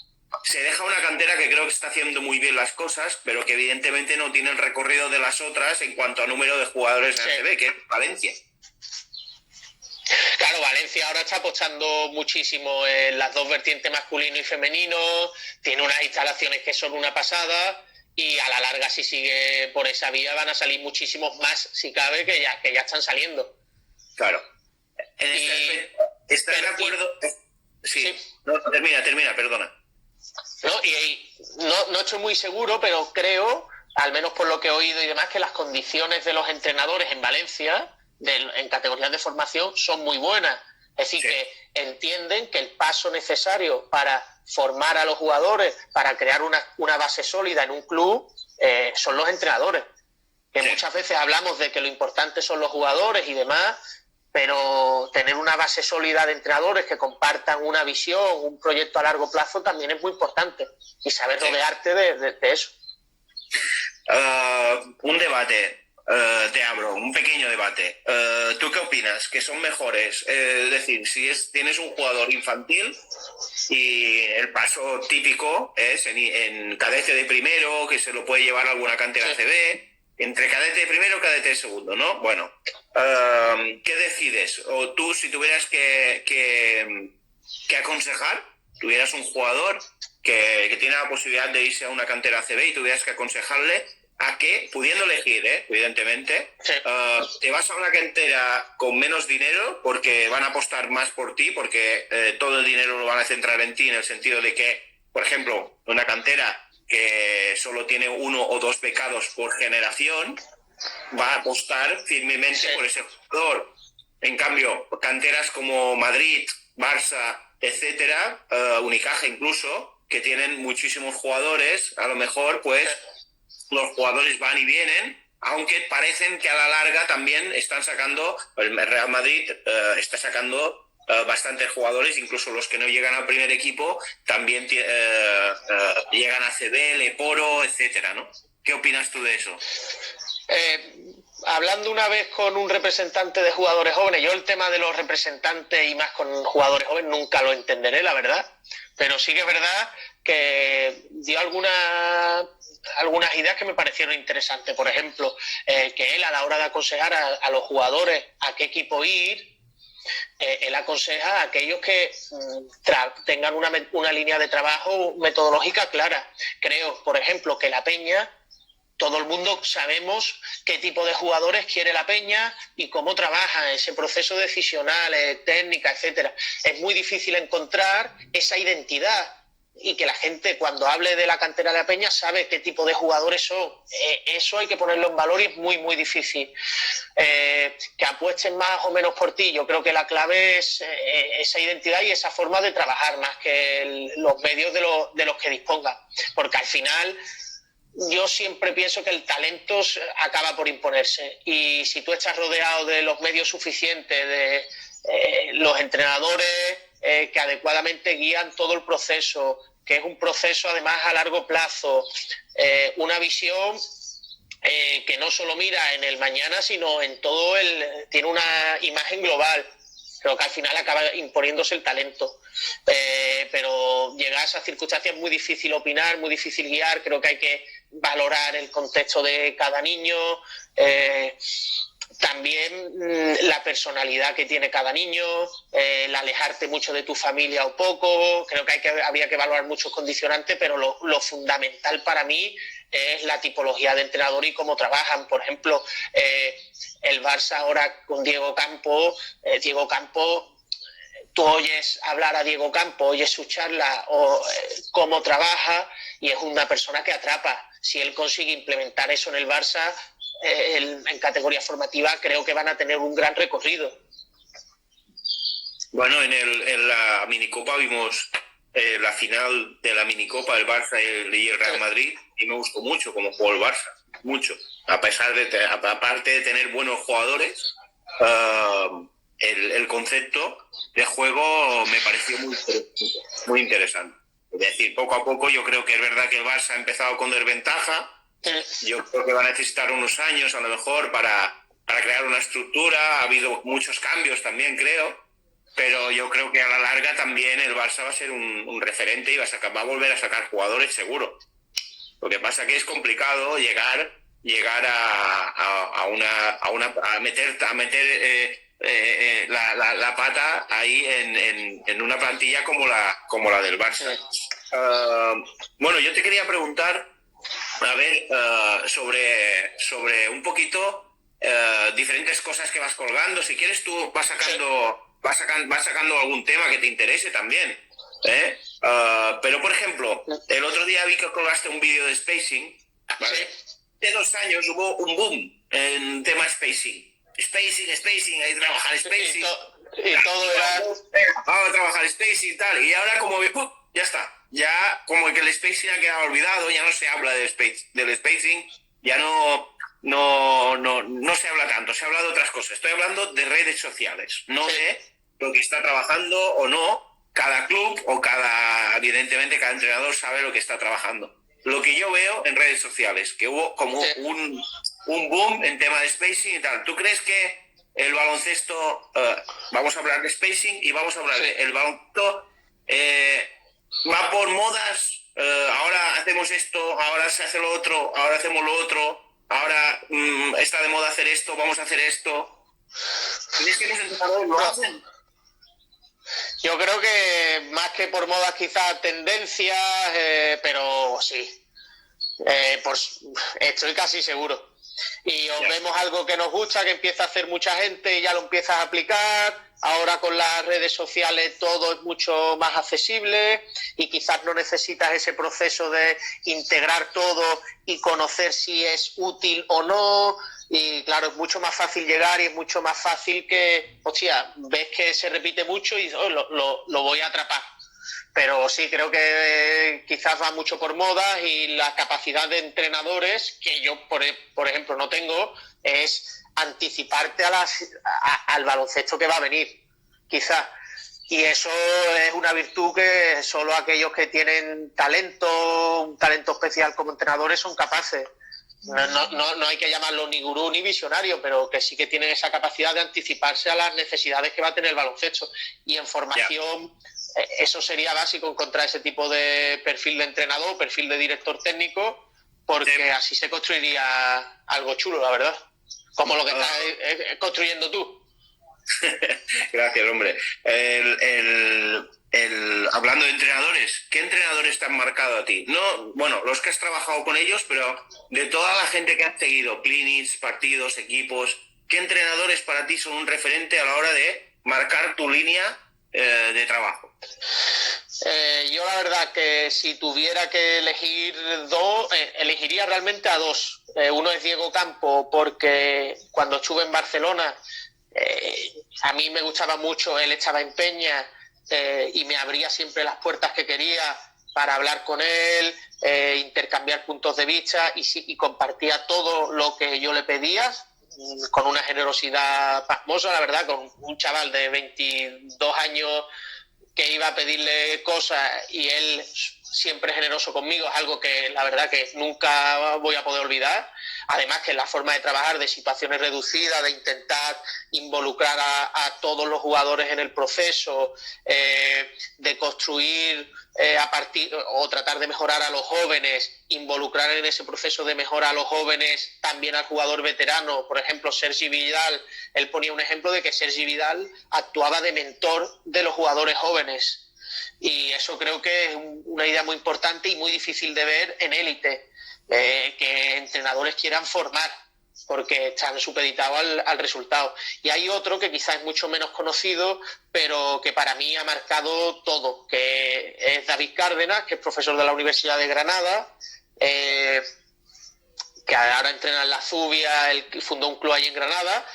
[SPEAKER 1] Se deja una cantera que creo que está haciendo muy bien las cosas, pero que evidentemente no tiene el recorrido de las otras en cuanto a número de jugadores en ACB, que es Valencia.
[SPEAKER 2] Claro, Valencia ahora está apostando muchísimo en las dos vertientes masculino y femenino, tiene unas instalaciones que son una pasada y a la larga si sigue por esa vía van a salir muchísimos más, si cabe, que ya están saliendo.
[SPEAKER 1] Claro. ¿Estás de acuerdo? Sí. No, termina, perdona.
[SPEAKER 2] No estoy muy seguro, pero creo, al menos por lo que he oído y demás, que las condiciones de los entrenadores en Valencia, en categorías de formación, son muy buenas. Es decir, que entienden que el paso necesario para formar a los jugadores, para crear una base sólida en un club, son los entrenadores. Que muchas veces hablamos de que lo importante son los jugadores y demás, pero tener una base sólida de entrenadores que compartan una visión, un proyecto a largo plazo también es muy importante. Y saber rodearte de eso.
[SPEAKER 1] Un debate. Te abro, un pequeño debate. ¿Tú qué opinas? ¿Que son mejores? Es decir, si tienes un jugador infantil y el paso típico es en cadete de primero, que se lo puede llevar a alguna cantera CB, entre cadete de primero y cadete de segundo, ¿no? Bueno, ¿qué decides? O tú, si tuvieras que aconsejar, tuvieras un jugador que tiene la posibilidad de irse a una cantera CB y tuvieras que aconsejarle, a que, pudiendo elegir, evidentemente,
[SPEAKER 2] Sí.
[SPEAKER 1] te vas a una cantera con menos dinero porque van a apostar más por ti, porque todo el dinero lo van a centrar en ti, en el sentido de que, por ejemplo, una cantera que solo tiene 1 o 2 becados por generación va a apostar firmemente por ese jugador. En cambio, canteras como Madrid, Barça, etcétera, Unicaja incluso, que tienen muchísimos jugadores, a lo mejor pues los jugadores van y vienen, aunque parecen que a la larga también están sacando, el Real Madrid está sacando bastantes jugadores, incluso los que no llegan al primer equipo también llegan a CB, Poro, etcétera, ¿no? ¿Qué opinas tú de eso?
[SPEAKER 2] Hablando una vez con un representante de jugadores jóvenes, yo el tema de los representantes y más con jugadores jóvenes nunca lo entenderé, la verdad, pero sí que es verdad que dio algunas ideas que me parecieron interesantes. Por ejemplo, que él a la hora de aconsejar a los jugadores a qué equipo ir, él aconseja a aquellos que tengan una línea de trabajo metodológica clara. Creo, por ejemplo, que la Peña, todo el mundo sabemos qué tipo de jugadores quiere la Peña y cómo trabaja ese proceso decisional, técnica, etcétera. Es muy difícil encontrar esa identidad y que la gente, cuando hable de la cantera de la Peña, sabe qué tipo de jugadores son. Eso hay que ponerlo en valor y es muy, muy difícil. Que apuesten más o menos por ti. Yo creo que la clave es esa identidad y esa forma de trabajar, más que los medios de los que dispongan. Porque al final, yo siempre pienso que el talento acaba por imponerse, y si tú estás rodeado de los medios suficientes, de los entrenadores que adecuadamente guían todo el proceso, que es un proceso además a largo plazo, una visión que no solo mira en el mañana, sino en todo tiene una imagen global. Creo que al final acaba imponiéndose el talento. Pero llegar a esas circunstancias es muy difícil opinar, muy difícil guiar. Creo que hay que valorar el contexto de cada niño, también la personalidad que tiene cada niño, el alejarte mucho de tu familia o poco. Creo que habría que valorar muchos condicionantes, pero lo fundamental para mí es la tipología de entrenador y cómo trabajan. Por ejemplo, el Barça ahora con Diego Campos, tú oyes hablar a Diego Campos, oyes su charla o cómo trabaja, y es una persona que atrapa. Si él consigue implementar eso en el Barça, en categoría formativa, creo que van a tener un gran recorrido.
[SPEAKER 1] Bueno, en la minicopa vimos la final de la minicopa del Barça y el Real Madrid, y me gustó mucho cómo jugó el Barça, mucho. Aparte de tener buenos jugadores, el concepto de juego me pareció muy interesante. Es decir, poco a poco yo creo que es verdad que el Barça ha empezado con desventaja. Yo creo que va a necesitar unos años a lo mejor para crear una estructura. Ha habido muchos cambios también, creo, pero yo creo que a la larga también el Barça va a ser un referente y va a volver a sacar jugadores seguro. Lo que pasa que es complicado llegar a meter la pata ahí en una plantilla como la del Barça. Bueno, yo te quería preguntar, a ver, sobre un poquito diferentes cosas que vas colgando. Si quieres, tú vas sacando algún tema que te interese también, ¿eh? Pero, por ejemplo, el otro día vi que colgaste un vídeo de spacing, ¿vale? De 2 años hubo un boom en tema spacing, ahí trabajar spacing.
[SPEAKER 2] Y todo era...
[SPEAKER 1] Vamos a trabajar spacing y tal. Y ahora como ya está. Ya como que el spacing ha quedado olvidado, ya no se habla del spacing, ya no se habla tanto, se habla de otras cosas. Estoy hablando de redes sociales, no de lo que está trabajando o no cada club o evidentemente cada entrenador sabe lo que está trabajando. Lo que yo veo en redes sociales, que hubo como un boom en tema de spacing y tal. ¿Tú crees que el baloncesto, vamos a hablar de spacing y vamos a hablar de el baloncesto, va por modas? Ahora hacemos esto, ahora se hace lo otro, ahora hacemos lo otro, ahora está de moda hacer esto, vamos a hacer esto. ¿Crees que los entrenadores lo hacen?
[SPEAKER 2] Yo creo que más que por modas, quizás tendencias, pero sí. Pues estoy casi seguro. Y os vemos algo que nos gusta, que empieza a hacer mucha gente y ya lo empiezas a aplicar. Ahora con las redes sociales todo es mucho más accesible y quizás no necesitas ese proceso de integrar todo y conocer si es útil o no. Y claro, es mucho más fácil llegar y es mucho más fácil que, hostia, ves que se repite mucho y lo voy a atrapar. Pero sí, creo que quizás va mucho por modas y la capacidad de entrenadores, que yo, por ejemplo, no tengo, es anticiparte al baloncesto que va a venir, quizás. Y eso es una virtud que solo aquellos que tienen talento, un talento especial como entrenadores son capaces. No hay que llamarlo ni gurú ni visionario, pero que sí que tienen esa capacidad de anticiparse a las necesidades que va a tener el baloncesto. Y en formación, eso sería básico, encontrar ese tipo de perfil de entrenador, perfil de director técnico, porque así se construiría algo chulo, la verdad. Como lo que estás construyendo tú.
[SPEAKER 1] Gracias, hombre. Hablando de entrenadores, ¿qué entrenadores te han marcado a ti? No, bueno, los que has trabajado con ellos, pero de toda la gente que has seguido, clinics, partidos, equipos, ¿qué entrenadores para ti son un referente a la hora de marcar tu línea de trabajo?
[SPEAKER 2] Yo la verdad que si tuviera que elegir dos, elegiría realmente a dos. Uno es Diego Campo, porque cuando estuve en Barcelona a mí me gustaba mucho, él estaba en Peña y me abría siempre las puertas que quería para hablar con él, intercambiar puntos de vista y compartía todo lo que yo le pedía con una generosidad pasmosa, la verdad, con un chaval de 22 años que iba a pedirle cosas y él siempre generoso conmigo, es algo que la verdad que nunca voy a poder olvidar. Además que la forma de trabajar de situaciones reducidas, de intentar involucrar a todos los jugadores en el proceso, de construir a partir o tratar de mejorar a los jóvenes, involucrar en ese proceso de mejora a los jóvenes también al jugador veterano. Por ejemplo, Sergi Vidal, él ponía un ejemplo de que Sergi Vidal actuaba de mentor de los jugadores jóvenes. Y eso creo que es una idea muy importante y muy difícil de ver en élite. Que entrenadores quieran formar porque están supeditados al resultado. Y hay otro que quizás es mucho menos conocido, pero que para mí ha marcado todo, que es David Cárdenas, que es profesor de la Universidad de Granada, que ahora entrena en la Zubia, él fundó un club ahí en Granada,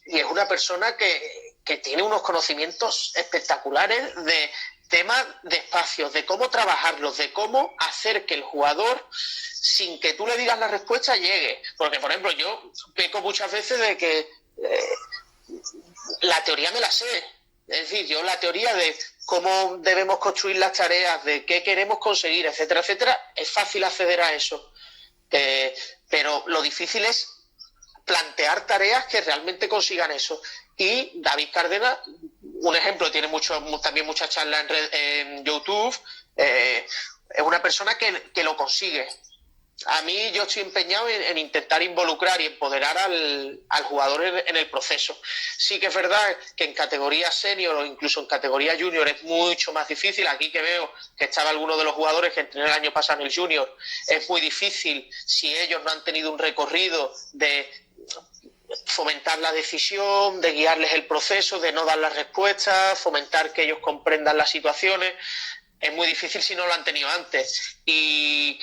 [SPEAKER 2] y es una persona que tiene unos conocimientos espectaculares de temas de espacios, de cómo trabajarlos, de cómo hacer que el jugador, sin que tú le digas la respuesta, llegue. Porque, por ejemplo, yo peco muchas veces de que la teoría me la sé. Es decir, yo la teoría de cómo debemos construir las tareas, de qué queremos conseguir, etcétera, etcétera, es fácil acceder a eso. Pero lo difícil es plantear tareas que realmente consigan eso. Y David Cárdenas, un ejemplo, tiene también muchas charlas en YouTube, es una persona que lo consigue. A mí yo estoy empeñado en intentar involucrar y empoderar al jugador en el proceso. Sí que es verdad que en categoría senior o incluso en categoría junior es mucho más difícil. Aquí que veo que estaba alguno de los jugadores que entrené el año pasado en el junior, es muy difícil si ellos no han tenido un recorrido de fomentar la decisión, de guiarles el proceso, de no dar las respuestas, fomentar que ellos comprendan las situaciones. Es muy difícil si no lo han tenido antes. Y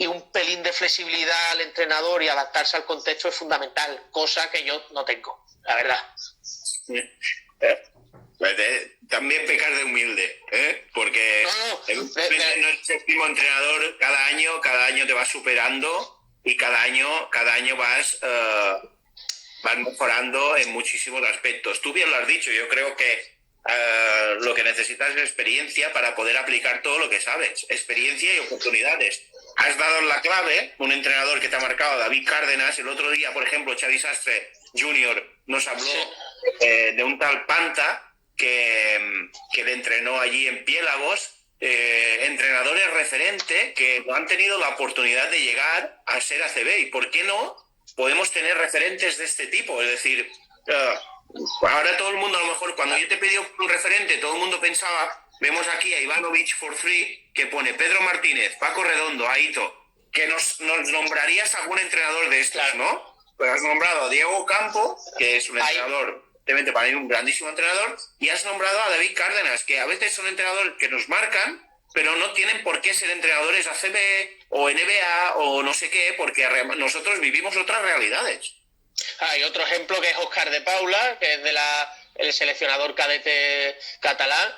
[SPEAKER 2] un pelín de flexibilidad al entrenador y adaptarse al contexto es fundamental, cosa que yo no tengo, la verdad.
[SPEAKER 1] También pecar de humilde, porque no eres el mismo entrenador cada año te vas superando y cada año vas mejorando en muchísimos aspectos. Tú bien lo has dicho, yo creo que lo que necesitas es experiencia para poder aplicar todo lo que sabes, experiencia y oportunidades. Has dado la clave, un entrenador que te ha marcado, David Cárdenas. El otro día, por ejemplo, Xavi Sastre Jr. nos habló de un tal Panta que le entrenó allí en Piélagos. Entrenadores referentes que no han tenido la oportunidad de llegar a ser ACB. ¿Y por qué no podemos tener referentes de este tipo? Es decir, ahora todo el mundo, a lo mejor, cuando yo te pedí un referente, todo el mundo pensaba vemos aquí a Ivanovic for free, que pone Pedro Martínez, Paco Redondo, Aito, que nos nombrarías algún entrenador de estos, claro, ¿no? Pues has nombrado a Diego Campo, que es un entrenador, evidentemente para mí un grandísimo entrenador, y has nombrado a David Cárdenas, que a veces son entrenadores que nos marcan, pero no tienen por qué ser entrenadores ACB o NBA o no sé qué, porque nosotros vivimos otras realidades.
[SPEAKER 2] Hay otro ejemplo que es Óscar de Paula, que es el seleccionador cadete catalán,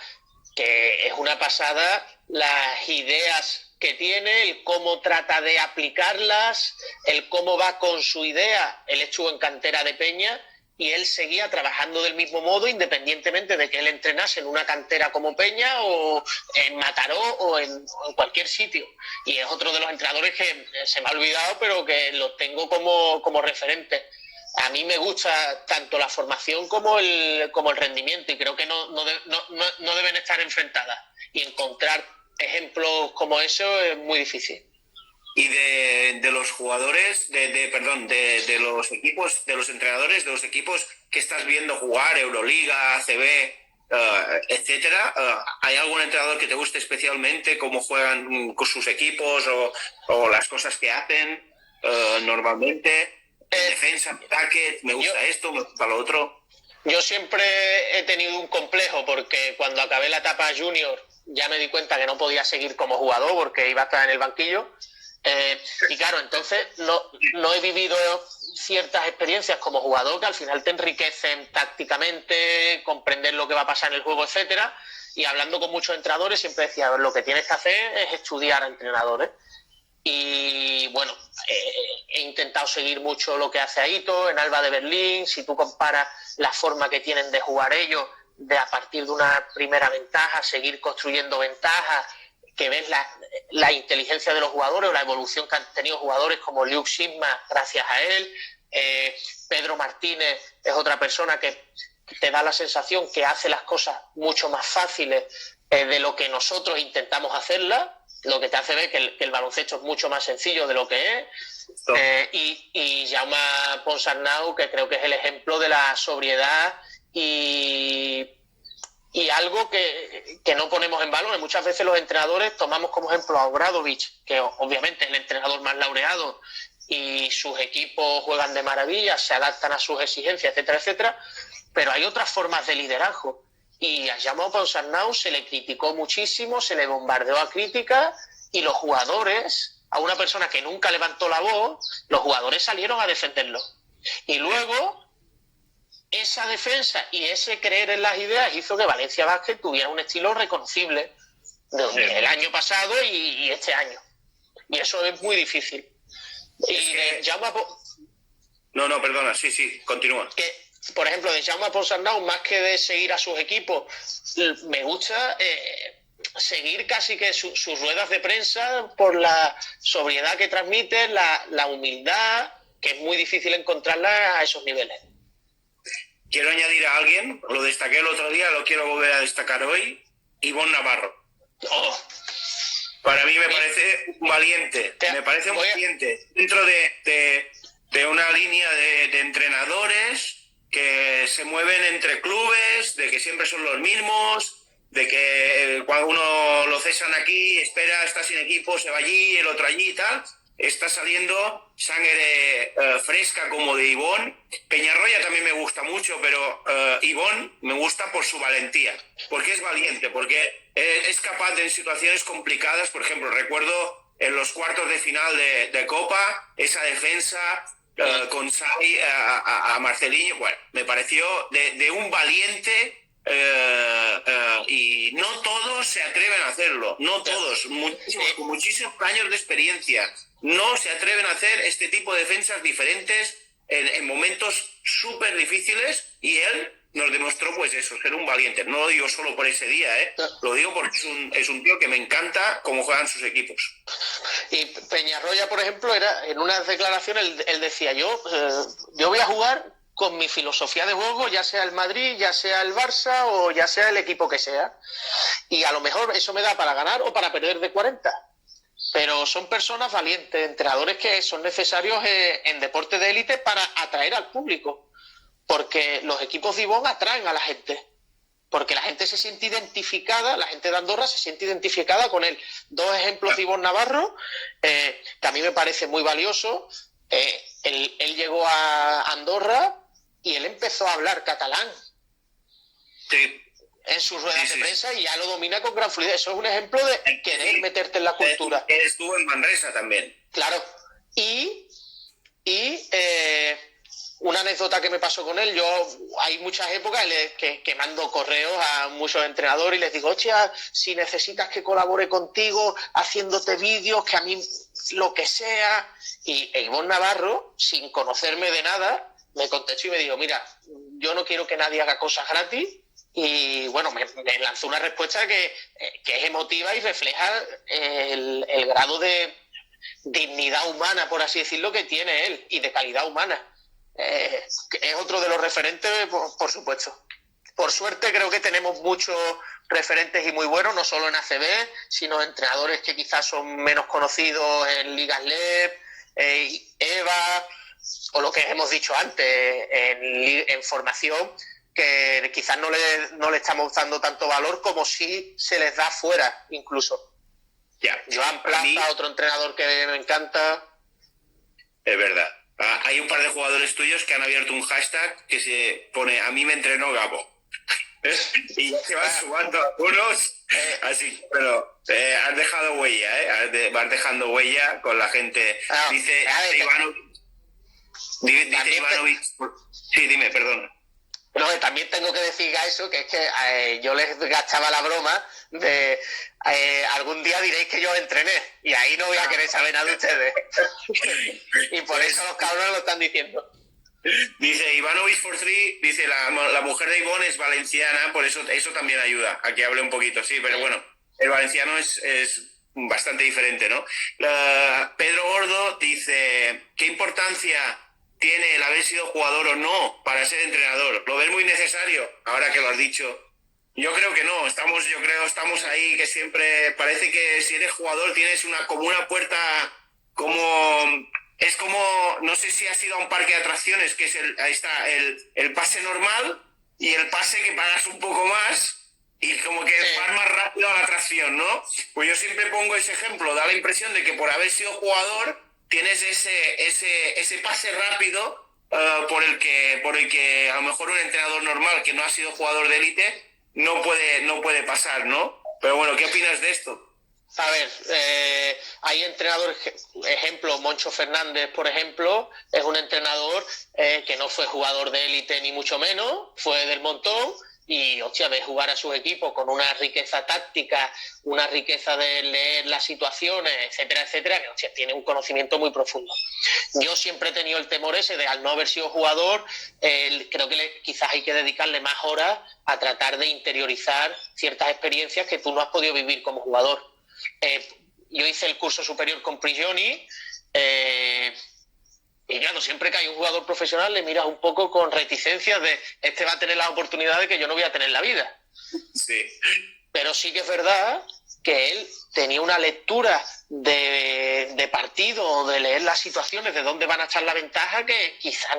[SPEAKER 2] que es una pasada las ideas que tiene, el cómo trata de aplicarlas, el cómo va con su idea. Él estuvo en cantera de Peña y él seguía trabajando del mismo modo independientemente de que él entrenase en una cantera como Peña o en Mataró o en cualquier sitio. Y es otro de los entrenadores que se me ha olvidado, pero que lo tengo como referente. A mí me gusta tanto la formación como el rendimiento, y creo que no deben estar enfrentadas. Y encontrar ejemplos como eso es muy difícil.
[SPEAKER 1] Y de los jugadores, de los equipos, de los entrenadores, de los equipos que estás viendo jugar, Euroliga, ACB, etcétera, ¿hay algún entrenador que te guste especialmente, cómo juegan con sus equipos o las cosas que hacen normalmente? Defensa, ataque, me gusta esto, me gusta lo otro.
[SPEAKER 2] Yo siempre he tenido un complejo porque cuando acabé la etapa junior ya me di cuenta que no podía seguir como jugador porque iba a estar en el banquillo. Y claro, entonces no he vivido ciertas experiencias como jugador que al final te enriquecen tácticamente, comprender lo que va a pasar en el juego, etcétera. Y hablando con muchos entrenadores siempre decía, lo que tienes que hacer es estudiar a entrenadores. Y bueno, he intentado seguir mucho lo que hace Aito en Alba de Berlín. Si tú comparas la forma que tienen de jugar ellos, de a partir de una primera ventaja, seguir construyendo ventajas, que ves la inteligencia de los jugadores o la evolución que han tenido jugadores como Luke Sigma gracias a él. Pedro Martínez es otra persona que te da la sensación que hace las cosas mucho más fáciles de lo que nosotros intentamos hacerlas, lo que te hace ver que el baloncesto es mucho más sencillo de lo que es. Y Jaume Ponsarnau, que creo que es el ejemplo de la sobriedad y algo que no ponemos en valor. Muchas veces los entrenadores tomamos como ejemplo a Obradovic, que obviamente es el entrenador más laureado y sus equipos juegan de maravilla, se adaptan a sus exigencias, etcétera, etcétera, pero hay otras formas de liderazgo. Y a Jaume Ponsarnau se le criticó muchísimo, se le bombardeó a críticas, y los jugadores, a una persona que nunca levantó la voz, los jugadores salieron a defenderlo. Y luego esa defensa y ese creer en las ideas hizo que Valencia Basket tuviera un estilo reconocible el año pasado y este año. Y eso es muy difícil.
[SPEAKER 1] No, perdona, sí, continúa.
[SPEAKER 2] Que, por ejemplo, de Jaume Ponsarnau, más que de seguir a sus equipos, me gusta seguir casi que sus ruedas de prensa por la sobriedad que transmite, la humildad, que es muy difícil encontrarla a esos niveles.
[SPEAKER 1] Quiero añadir a alguien, lo destaqué el otro día, lo quiero volver a destacar hoy, Ivonne Navarro. Para mí me parece un valiente, dentro de una línea de entrenadores que se mueven entre clubes, de que siempre son los mismos, de que cuando uno lo cesan aquí, espera, está sin equipo, se va allí, el otro allí y tal. Está saliendo sangre fresca como de Ivonne. Peñarroya también me gusta mucho, pero Ivonne me gusta por su valentía, porque es valiente, porque es capaz de en situaciones complicadas. Por ejemplo, recuerdo en los cuartos de final de Copa, esa defensa con Sai a Marcelinho, bueno, me pareció de un valiente. Y no todos se atreven a hacerlo, no todos, con muchísimos años de experiencia, no se atreven a hacer este tipo de defensas diferentes en momentos súper difíciles, y él nos demostró pues eso, ser un valiente. No lo digo solo por ese día, lo digo porque es un tío que me encanta cómo juegan sus equipos.
[SPEAKER 2] Y Peñarroya, por ejemplo, en unas declaraciones él decía, yo voy a jugar con mi filosofía de juego, ya sea el Madrid, ya sea el Barça o ya sea el equipo que sea. Y a lo mejor eso me da para ganar o para perder de 40. Pero son personas valientes, entrenadores que son necesarios en deporte de élite para atraer al público. Porque los equipos de Ivonne atraen a la gente. porque la gente se siente identificada, la gente de Andorra se siente identificada con él. 2 ejemplos de Ivonne Navarro, que a mí me parece muy valioso. Él llegó a Andorra y él empezó a hablar catalán.
[SPEAKER 1] Sí.
[SPEAKER 2] En sus ruedas de prensa y ya lo domina con gran fluidez. Eso es un ejemplo de querer meterte en la cultura.
[SPEAKER 1] Él estuvo en Manresa también.
[SPEAKER 2] Claro. Y una anécdota que me pasó con él, hay muchas épocas que mando correos a muchos entrenadores y les digo, hostia, si necesitas que colabore contigo haciéndote vídeos, que a mí lo que sea. Y Ivonne Navarro, sin conocerme de nada, me contestó y me dijo, mira, yo no quiero que nadie haga cosas gratis. Y bueno, me lanzó una respuesta que es emotiva y refleja el grado de dignidad humana, por así decirlo, que tiene él, y de calidad humana. Es otro de los referentes, por supuesto. Por suerte creo que tenemos muchos referentes y muy buenos, no solo en ACB, sino entrenadores que quizás son menos conocidos en Ligas LEP, EVA, o lo que hemos dicho antes, en formación, que quizás no le estamos dando tanto valor como si se les da fuera, incluso. Joan Plaza, otro entrenador que me encanta.
[SPEAKER 1] Es verdad. Hay un par de jugadores tuyos que han abierto un hashtag que se pone "a mí me entrenó Gabo". Y ya se van sumando algunos. Así, pero has dejado huella, vas dejando huella con la gente. Dice Ivanovic. Sí, dime, perdón.
[SPEAKER 2] No, también tengo que decir a eso, que es que yo les gastaba la broma de algún día diréis que yo entrené y ahí no voy a querer saber nada de ustedes. Y por eso los cabrones lo están diciendo.
[SPEAKER 1] Dice Ivanovic for three, dice la mujer de Ivonne es valenciana, por eso también ayuda a que hable un poquito, sí, pero bueno, el valenciano es bastante diferente, ¿no? Pedro Gordo dice, ¿qué importancia tiene el haber sido jugador o no para ser entrenador? ¿Lo ves muy necesario ahora que lo has dicho? Yo creo que no, estamos ahí, que siempre parece que si eres jugador tienes como una puerta, es como, no sé si has ido a un parque de atracciones, que es ahí está el pase normal y el pase que pagas un poco más y como que vas más rápido a la atracción, ¿no? Pues yo siempre pongo ese ejemplo, da la impresión de que por haber sido jugador tienes ese pase rápido por el que a lo mejor un entrenador normal que no ha sido jugador de élite no puede pasar, ¿no? Pero bueno, ¿qué opinas de esto?
[SPEAKER 2] A ver, hay entrenadores, ejemplo, Moncho Fernández, por ejemplo, es un entrenador que no fue jugador de élite ni mucho menos, fue del montón. Y, hostia, de jugar a sus equipos con una riqueza táctica, una riqueza de leer las situaciones, etcétera, etcétera, que, hostia, tiene un conocimiento muy profundo. Yo siempre he tenido el temor ese de, al no haber sido jugador, creo que quizás hay que dedicarle más horas a tratar de interiorizar ciertas experiencias que tú no has podido vivir como jugador. Yo hice el curso superior con Prigioni, y claro, siempre que hay un jugador profesional le miras un poco con reticencias de este va a tener las oportunidades que yo no voy a tener en la vida.
[SPEAKER 1] Sí.
[SPEAKER 2] Pero sí que es verdad que él tenía una lectura de partido, de leer las situaciones, de dónde van a estar la ventaja, que quizás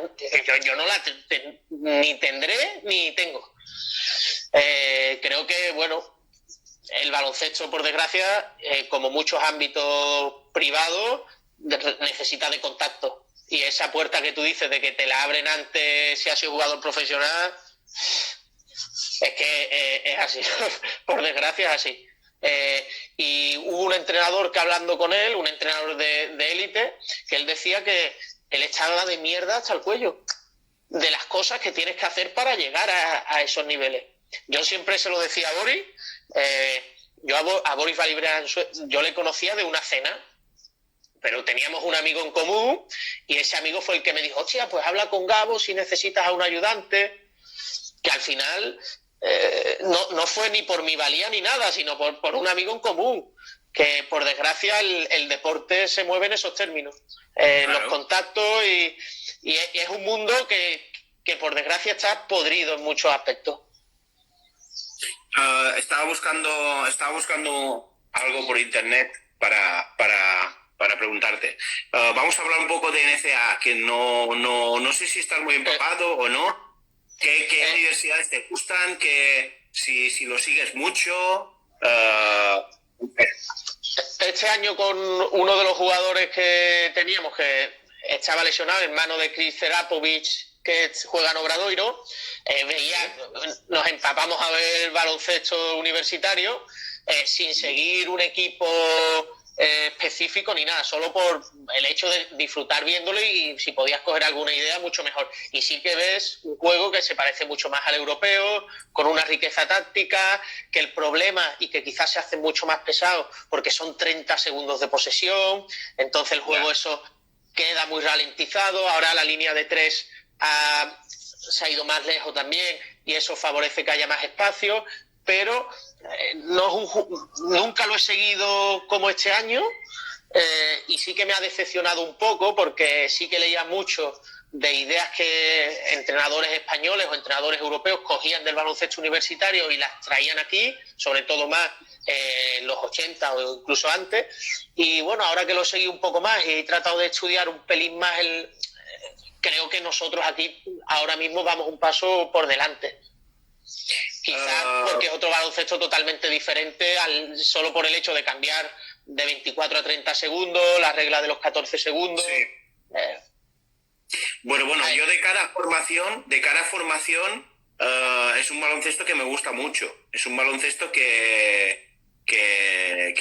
[SPEAKER 2] yo no la ni tendré ni tengo. Creo que, bueno, el baloncesto, por desgracia, como muchos ámbitos privados, necesita de contacto. Y esa puerta que tú dices de que te la abren antes si has sido jugador profesional, es que es así, por desgracia es así. Y hubo un entrenador que hablando con él, un entrenador de élite, que él decía que él estaba de mierda hasta el cuello de las cosas que tienes que hacer para llegar a esos niveles. Yo siempre se lo decía a Boris, yo a Boris Valibrea yo le conocía de una cena, pero teníamos un amigo en común y ese amigo fue el que me dijo, hostia, pues habla con Gabo si necesitas a un ayudante, que al final no fue ni por mi valía ni nada, sino por un amigo en común, que por desgracia el deporte se mueve en esos términos, claro. Los contactos y es un mundo que por desgracia está podrido en muchos aspectos.
[SPEAKER 1] Estaba buscando algo por internet para preguntarte. Vamos a hablar un poco de NCAA, que no sé si estás muy empapado o no. ¿Qué universidades te gustan? si lo sigues mucho.
[SPEAKER 2] Este año con uno de los jugadores que teníamos que estaba lesionado, hermano de Chris Serapovich, que juega en Obradoiro, nos empapamos a ver baloncesto universitario sin seguir un equipo específico ni nada, solo por el hecho de disfrutar viéndolo, y si podías coger alguna idea mucho mejor. Y sí que ves un juego que se parece mucho más al europeo, con una riqueza táctica, que el problema, y que quizás se hace mucho más pesado porque son 30 segundos de posesión, entonces el juego eso queda muy ralentizado. Ahora la línea de 3 se ha ido más lejos también, y eso favorece que haya más espacio, pero nunca lo he seguido como este año, y sí que me ha decepcionado un poco, porque sí que leía mucho de ideas que entrenadores españoles o entrenadores europeos cogían del baloncesto universitario y las traían aquí, sobre todo más en los 80 o incluso antes. Y bueno, ahora que lo seguí un poco más y he tratado de estudiar un pelín más, creo que nosotros aquí ahora mismo vamos un paso por delante. Quizás porque es otro baloncesto totalmente diferente, solo por el hecho de cambiar de 24 a 30 segundos, la regla de los 14 segundos.
[SPEAKER 1] Sí. Bueno, yo de cara a formación, es un baloncesto que me gusta mucho. Es un baloncesto que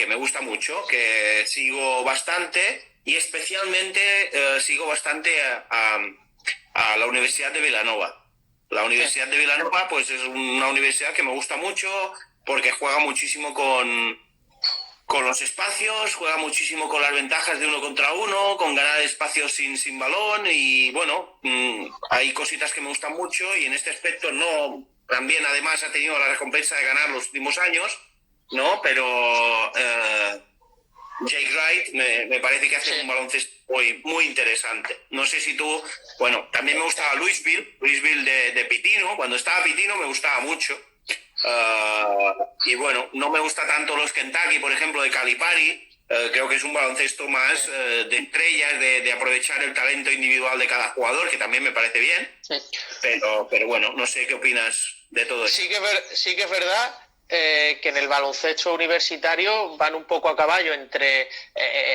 [SPEAKER 1] me gusta mucho, que sigo bastante, y especialmente sigo bastante a la Universidad de Vilanova. La Universidad de Vilanova pues es una universidad que me gusta mucho porque juega muchísimo con los espacios, juega muchísimo con las ventajas de 1 contra 1, con ganar espacios sin balón, y bueno, hay cositas que me gustan mucho, y en este aspecto también además ha tenido la recompensa de ganar los últimos años, ¿no? Pero Jake Wright me parece que hace un baloncesto muy interesante. No sé si tú... Bueno, también me gustaba Louisville de Pitino. Cuando estaba Pitino me gustaba mucho. Y bueno, no me gusta tanto los Kentucky, por ejemplo, de Calipari. Creo que es un baloncesto más de estrellas, de aprovechar el talento individual de cada jugador, que también me parece bien. Pero bueno, no sé qué opinas de todo eso.
[SPEAKER 2] Sí que es verdad que en el baloncesto universitario van un poco a caballo entre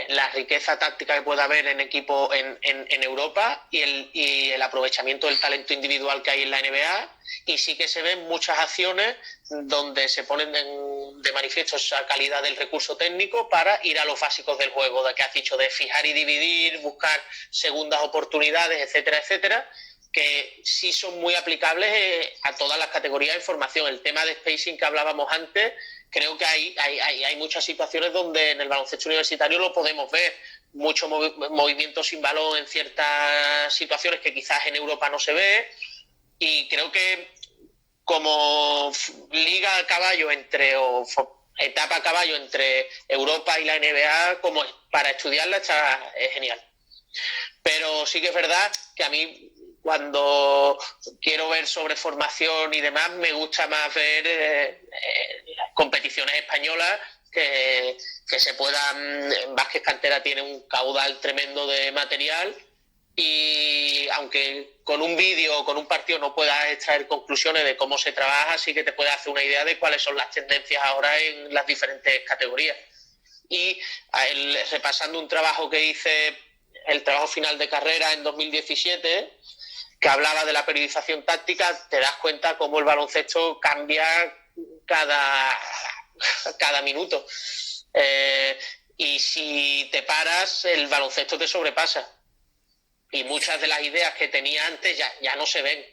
[SPEAKER 2] la riqueza táctica que puede haber en equipo en Europa y el aprovechamiento del talento individual que hay en la NBA, y sí que se ven muchas acciones donde se ponen de manifiesto esa calidad del recurso técnico para ir a los básicos del juego, de que has dicho, de fijar y dividir, buscar segundas oportunidades, etcétera, etcétera, que sí son muy aplicables a todas las categorías de formación. El tema de spacing que hablábamos antes, creo que hay muchas situaciones donde en el baloncesto universitario lo podemos ver, mucho movimiento sin balón en ciertas situaciones que quizás en Europa no se ve, y creo que como liga a caballo etapa a caballo entre Europa y la NBA, como para estudiarla es genial. Pero sí que es verdad que a mí, cuando quiero ver sobre formación y demás, me gusta más ver competiciones españolas que se puedan... Vázquez Cantera tiene un caudal tremendo de material, y aunque con un vídeo o con un partido no puedas extraer conclusiones de cómo se trabaja, sí que te puedes hacer una idea de cuáles son las tendencias ahora en las diferentes categorías. Y repasando un trabajo que hice, el trabajo final de carrera en 2017, que hablaba de la periodización táctica, te das cuenta cómo el baloncesto cambia cada minuto. Y si te paras, el baloncesto te sobrepasa. Y muchas de las ideas que tenía antes ya no se ven.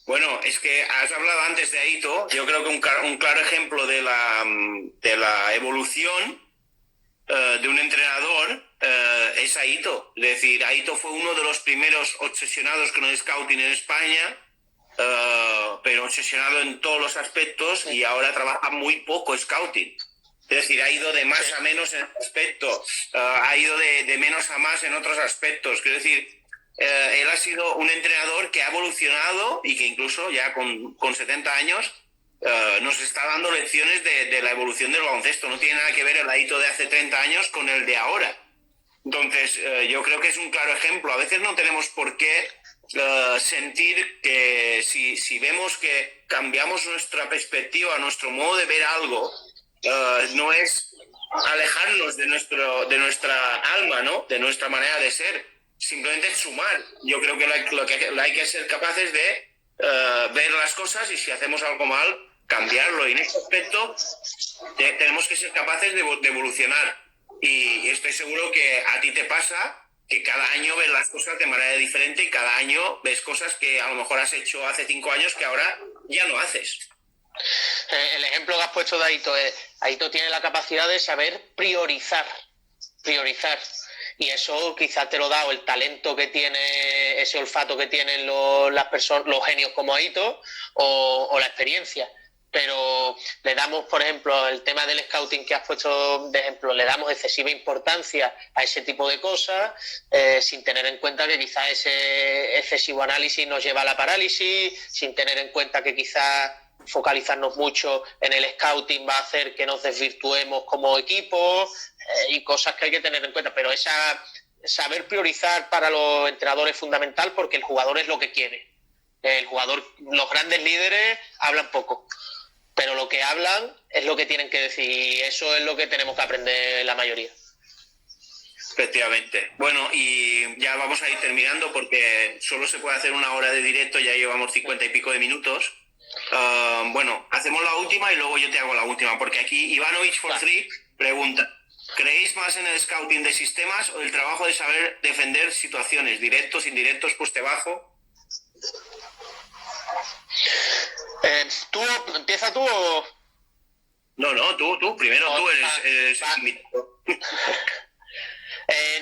[SPEAKER 1] Bueno, es que has hablado antes de Aito. Yo creo que un claro ejemplo de la evolución de un entrenador es Aito. Es decir, Aito fue uno de los primeros obsesionados con el scouting en España, pero obsesionado en todos los aspectos, y ahora trabaja muy poco scouting. Es decir, ha ido de más a menos en este aspecto, ha ido de menos a más en otros aspectos. Quiero decir, él ha sido un entrenador que ha evolucionado, y que incluso ya con 70 años nos está dando lecciones de la evolución del baloncesto. No tiene nada que ver el Aito de hace 30 años con el de ahora. Entonces, yo creo que es un claro ejemplo. A veces no tenemos por qué sentir que si vemos que cambiamos nuestra perspectiva, nuestro modo de ver algo, no es alejarnos de nuestra alma, ¿no? De nuestra manera de ser, simplemente sumar. Yo creo que hay que ser capaces de ver las cosas y si hacemos algo mal, cambiarlo. Y en este aspecto tenemos que ser capaces de evolucionar. Y estoy seguro que a ti te pasa que cada año ves las cosas de manera diferente y cada año ves cosas que a lo mejor has hecho hace 5 años que ahora ya no haces.
[SPEAKER 2] El ejemplo que has puesto de Aito es, Aito tiene la capacidad de saber priorizar. Y eso quizás te lo da o el talento que tiene, ese olfato que tienen las personas, los genios como Aito, o la experiencia. Pero le damos, por ejemplo, el tema del scouting que has puesto de ejemplo, le damos excesiva importancia a ese tipo de cosas, sin tener en cuenta que quizás ese excesivo análisis nos lleva a la parálisis, sin tener en cuenta que quizás focalizarnos mucho en el scouting va a hacer que nos desvirtuemos como equipo, y cosas que hay que tener en cuenta. Pero saber priorizar para los entrenadores es fundamental porque el jugador es lo que quiere. Los grandes líderes hablan poco, pero lo que hablan es lo que tienen que decir y eso es lo que tenemos que aprender la mayoría.
[SPEAKER 1] Efectivamente. Bueno, y ya vamos a ir terminando porque solo se puede hacer 1 hora de directo, ya llevamos 50 y pico de minutos. Bueno, hacemos la última y luego yo te hago la última, porque aquí Ivanovich for Three pregunta: ¿creéis más en el scouting de sistemas o el trabajo de saber defender situaciones, directos, indirectos, poste bajo?
[SPEAKER 2] ¿Empieza tú o...?
[SPEAKER 1] No, tú, primero tú eres el invitado.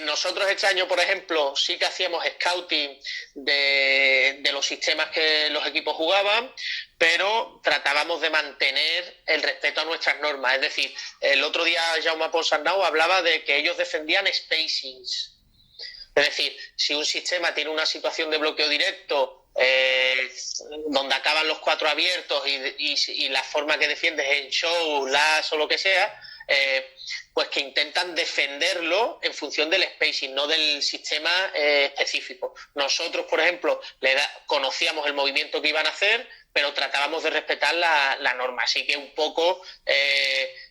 [SPEAKER 2] Nosotros este año, por ejemplo, sí que hacíamos scouting de los sistemas que los equipos jugaban, pero tratábamos de mantener el respeto a nuestras normas. Es decir, el otro día Jaume Ponsarnau hablaba de que ellos defendían spacings. Es decir, si un sistema tiene una situación de bloqueo directo donde acaban los 4 abiertos y la forma que defiendes es en show, las o lo que sea, pues que intentan defenderlo en función del spacing, no del sistema específico. Nosotros, por ejemplo, conocíamos el movimiento que iban a hacer, pero tratábamos de respetar la norma. Así que un poco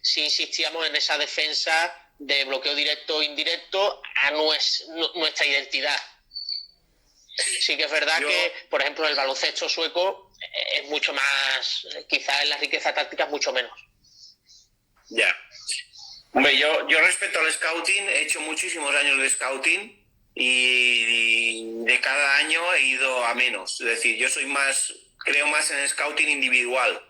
[SPEAKER 2] sí insistíamos en esa defensa de bloqueo directo o indirecto a nuestra identidad. Sí que es verdad que, por ejemplo, el baloncesto sueco es mucho más, quizás en la riqueza táctica es mucho menos.
[SPEAKER 1] Ya. Hombre, yo respecto al scouting, he hecho muchísimos años de scouting y de cada año he ido a menos. Es decir, yo creo más en el scouting individual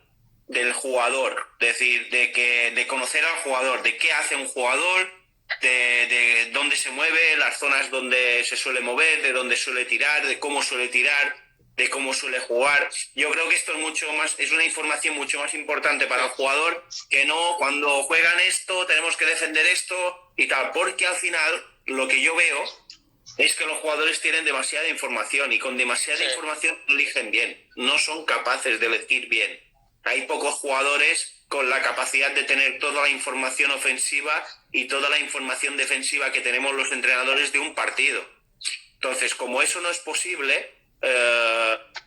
[SPEAKER 1] del jugador. Es decir, de conocer al jugador, de qué hace un jugador, de dónde se mueve, las zonas donde se suele mover, de dónde suele tirar, de cómo suele tirar, de cómo suele jugar. Yo creo que esto es una información mucho más importante para el jugador que no cuando juegan esto, tenemos que defender esto y tal, porque al final lo que yo veo es que los jugadores tienen demasiada información y con demasiada información no eligen bien, no son capaces de elegir bien. Hay pocos jugadores con la capacidad de tener toda la información ofensiva y toda la información defensiva que tenemos los entrenadores de un partido. Entonces, como eso no es posible,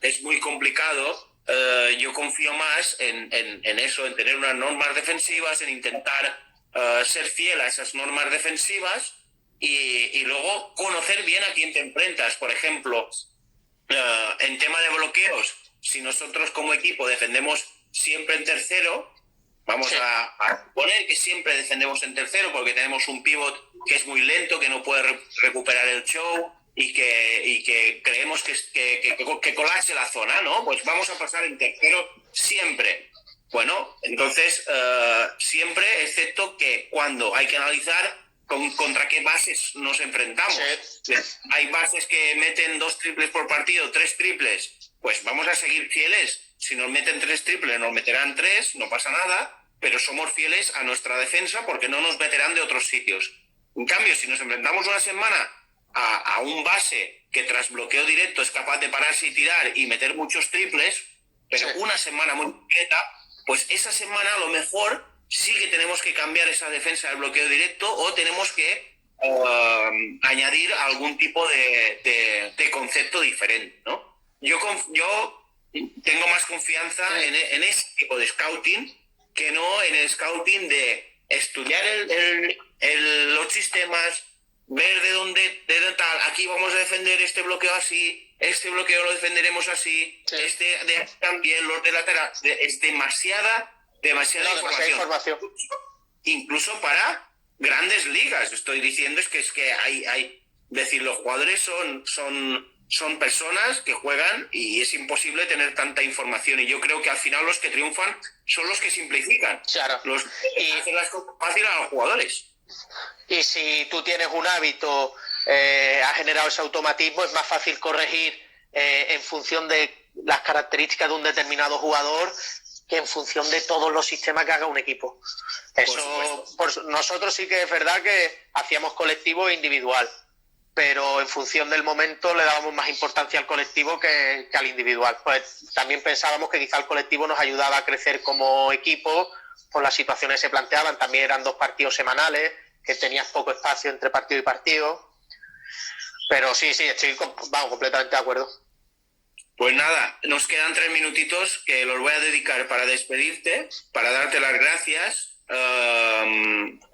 [SPEAKER 1] es muy complicado. Yo confío más en eso, en tener unas normas defensivas, en intentar ser fiel a esas normas defensivas y luego conocer bien a quién te enfrentas. Por ejemplo, en tema de bloqueos, si nosotros como equipo defendemos siempre en tercero, vamos a poner que siempre defendemos en tercero porque tenemos un pivot que es muy lento, que no puede recuperar el show y que creemos que colapse la zona, ¿no? Pues vamos a pasar en tercero siempre. Bueno, entonces siempre, excepto que cuando hay que analizar contra qué bases nos enfrentamos. Sí. Hay bases que meten 2 triples por partido, 3 triples, pues vamos a seguir fieles. Si nos meten 3 triples, nos meterán 3, no pasa nada, pero somos fieles a nuestra defensa porque no nos meterán de otros sitios. En cambio, si nos enfrentamos una semana a un base que tras bloqueo directo es capaz de pararse y tirar y meter muchos triples, pero una semana muy completa, pues esa semana a lo mejor sí que tenemos que cambiar esa defensa del bloqueo directo o tenemos que añadir algún tipo de concepto diferente, ¿no? Yo tengo más confianza en ese tipo de scouting que no en el scouting de estudiar los sistemas, ver de dónde tal, aquí vamos a defender este bloqueo así, este bloqueo lo defenderemos así, este de aquí también, los de lateral, es demasiada información. Incluso para grandes ligas, estoy diciendo, es que hay decir, los jugadores son personas que juegan y es imposible tener tanta información, y yo creo que al final los que triunfan son los que simplifican,
[SPEAKER 2] claro,
[SPEAKER 1] los que hacen las cosas fáciles a los jugadores.
[SPEAKER 2] Y si tú tienes un hábito, has generado ese automatismo, es más fácil corregir en función de las características de un determinado jugador que en función de todos los sistemas que haga un equipo. Eso, nosotros sí que es verdad que hacíamos colectivo e individual, pero en función del momento le dábamos más importancia al colectivo que al individual. Pues también pensábamos que quizá el colectivo nos ayudaba a crecer como equipo, pues las situaciones se planteaban, también eran 2 partidos semanales, que tenías poco espacio entre partido y partido, pero sí, estoy completamente de acuerdo.
[SPEAKER 1] Pues nada, nos quedan 3 minutitos que los voy a dedicar para despedirte, para darte las gracias,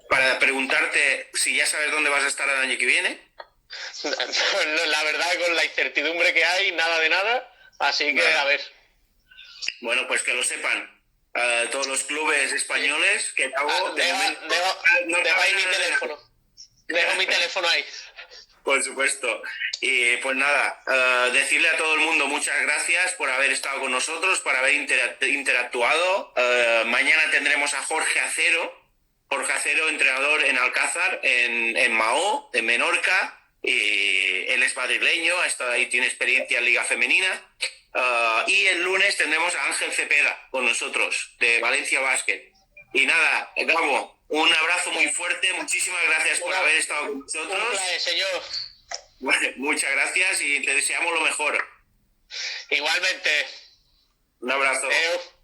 [SPEAKER 1] para preguntarte si ya sabes dónde vas a estar el año que viene.
[SPEAKER 2] La verdad, con la incertidumbre que hay, nada de nada, así que a ver.
[SPEAKER 1] Bueno, pues que lo sepan todos los clubes españoles, que hago
[SPEAKER 2] dejo ahí mi teléfono. Dejo mi teléfono ahí.
[SPEAKER 1] Por supuesto. Y pues nada, decirle a todo el mundo muchas gracias por haber estado con nosotros, por haber interactuado. Mañana tendremos a Jorge Acero, entrenador en Alcázar, en Mahó, en Menorca. Y él es madrileño, ha estado ahí, tiene experiencia en Liga Femenina. Y el lunes tendremos a Ángel Cepeda con nosotros, de Valencia Basket. Y nada, Gabo, un abrazo muy fuerte, muchísimas gracias por haber estado con nosotros.
[SPEAKER 2] Un placer, señor.
[SPEAKER 1] Bueno, muchas gracias y te deseamos lo mejor.
[SPEAKER 2] Igualmente.
[SPEAKER 1] Un abrazo.
[SPEAKER 2] Adiós.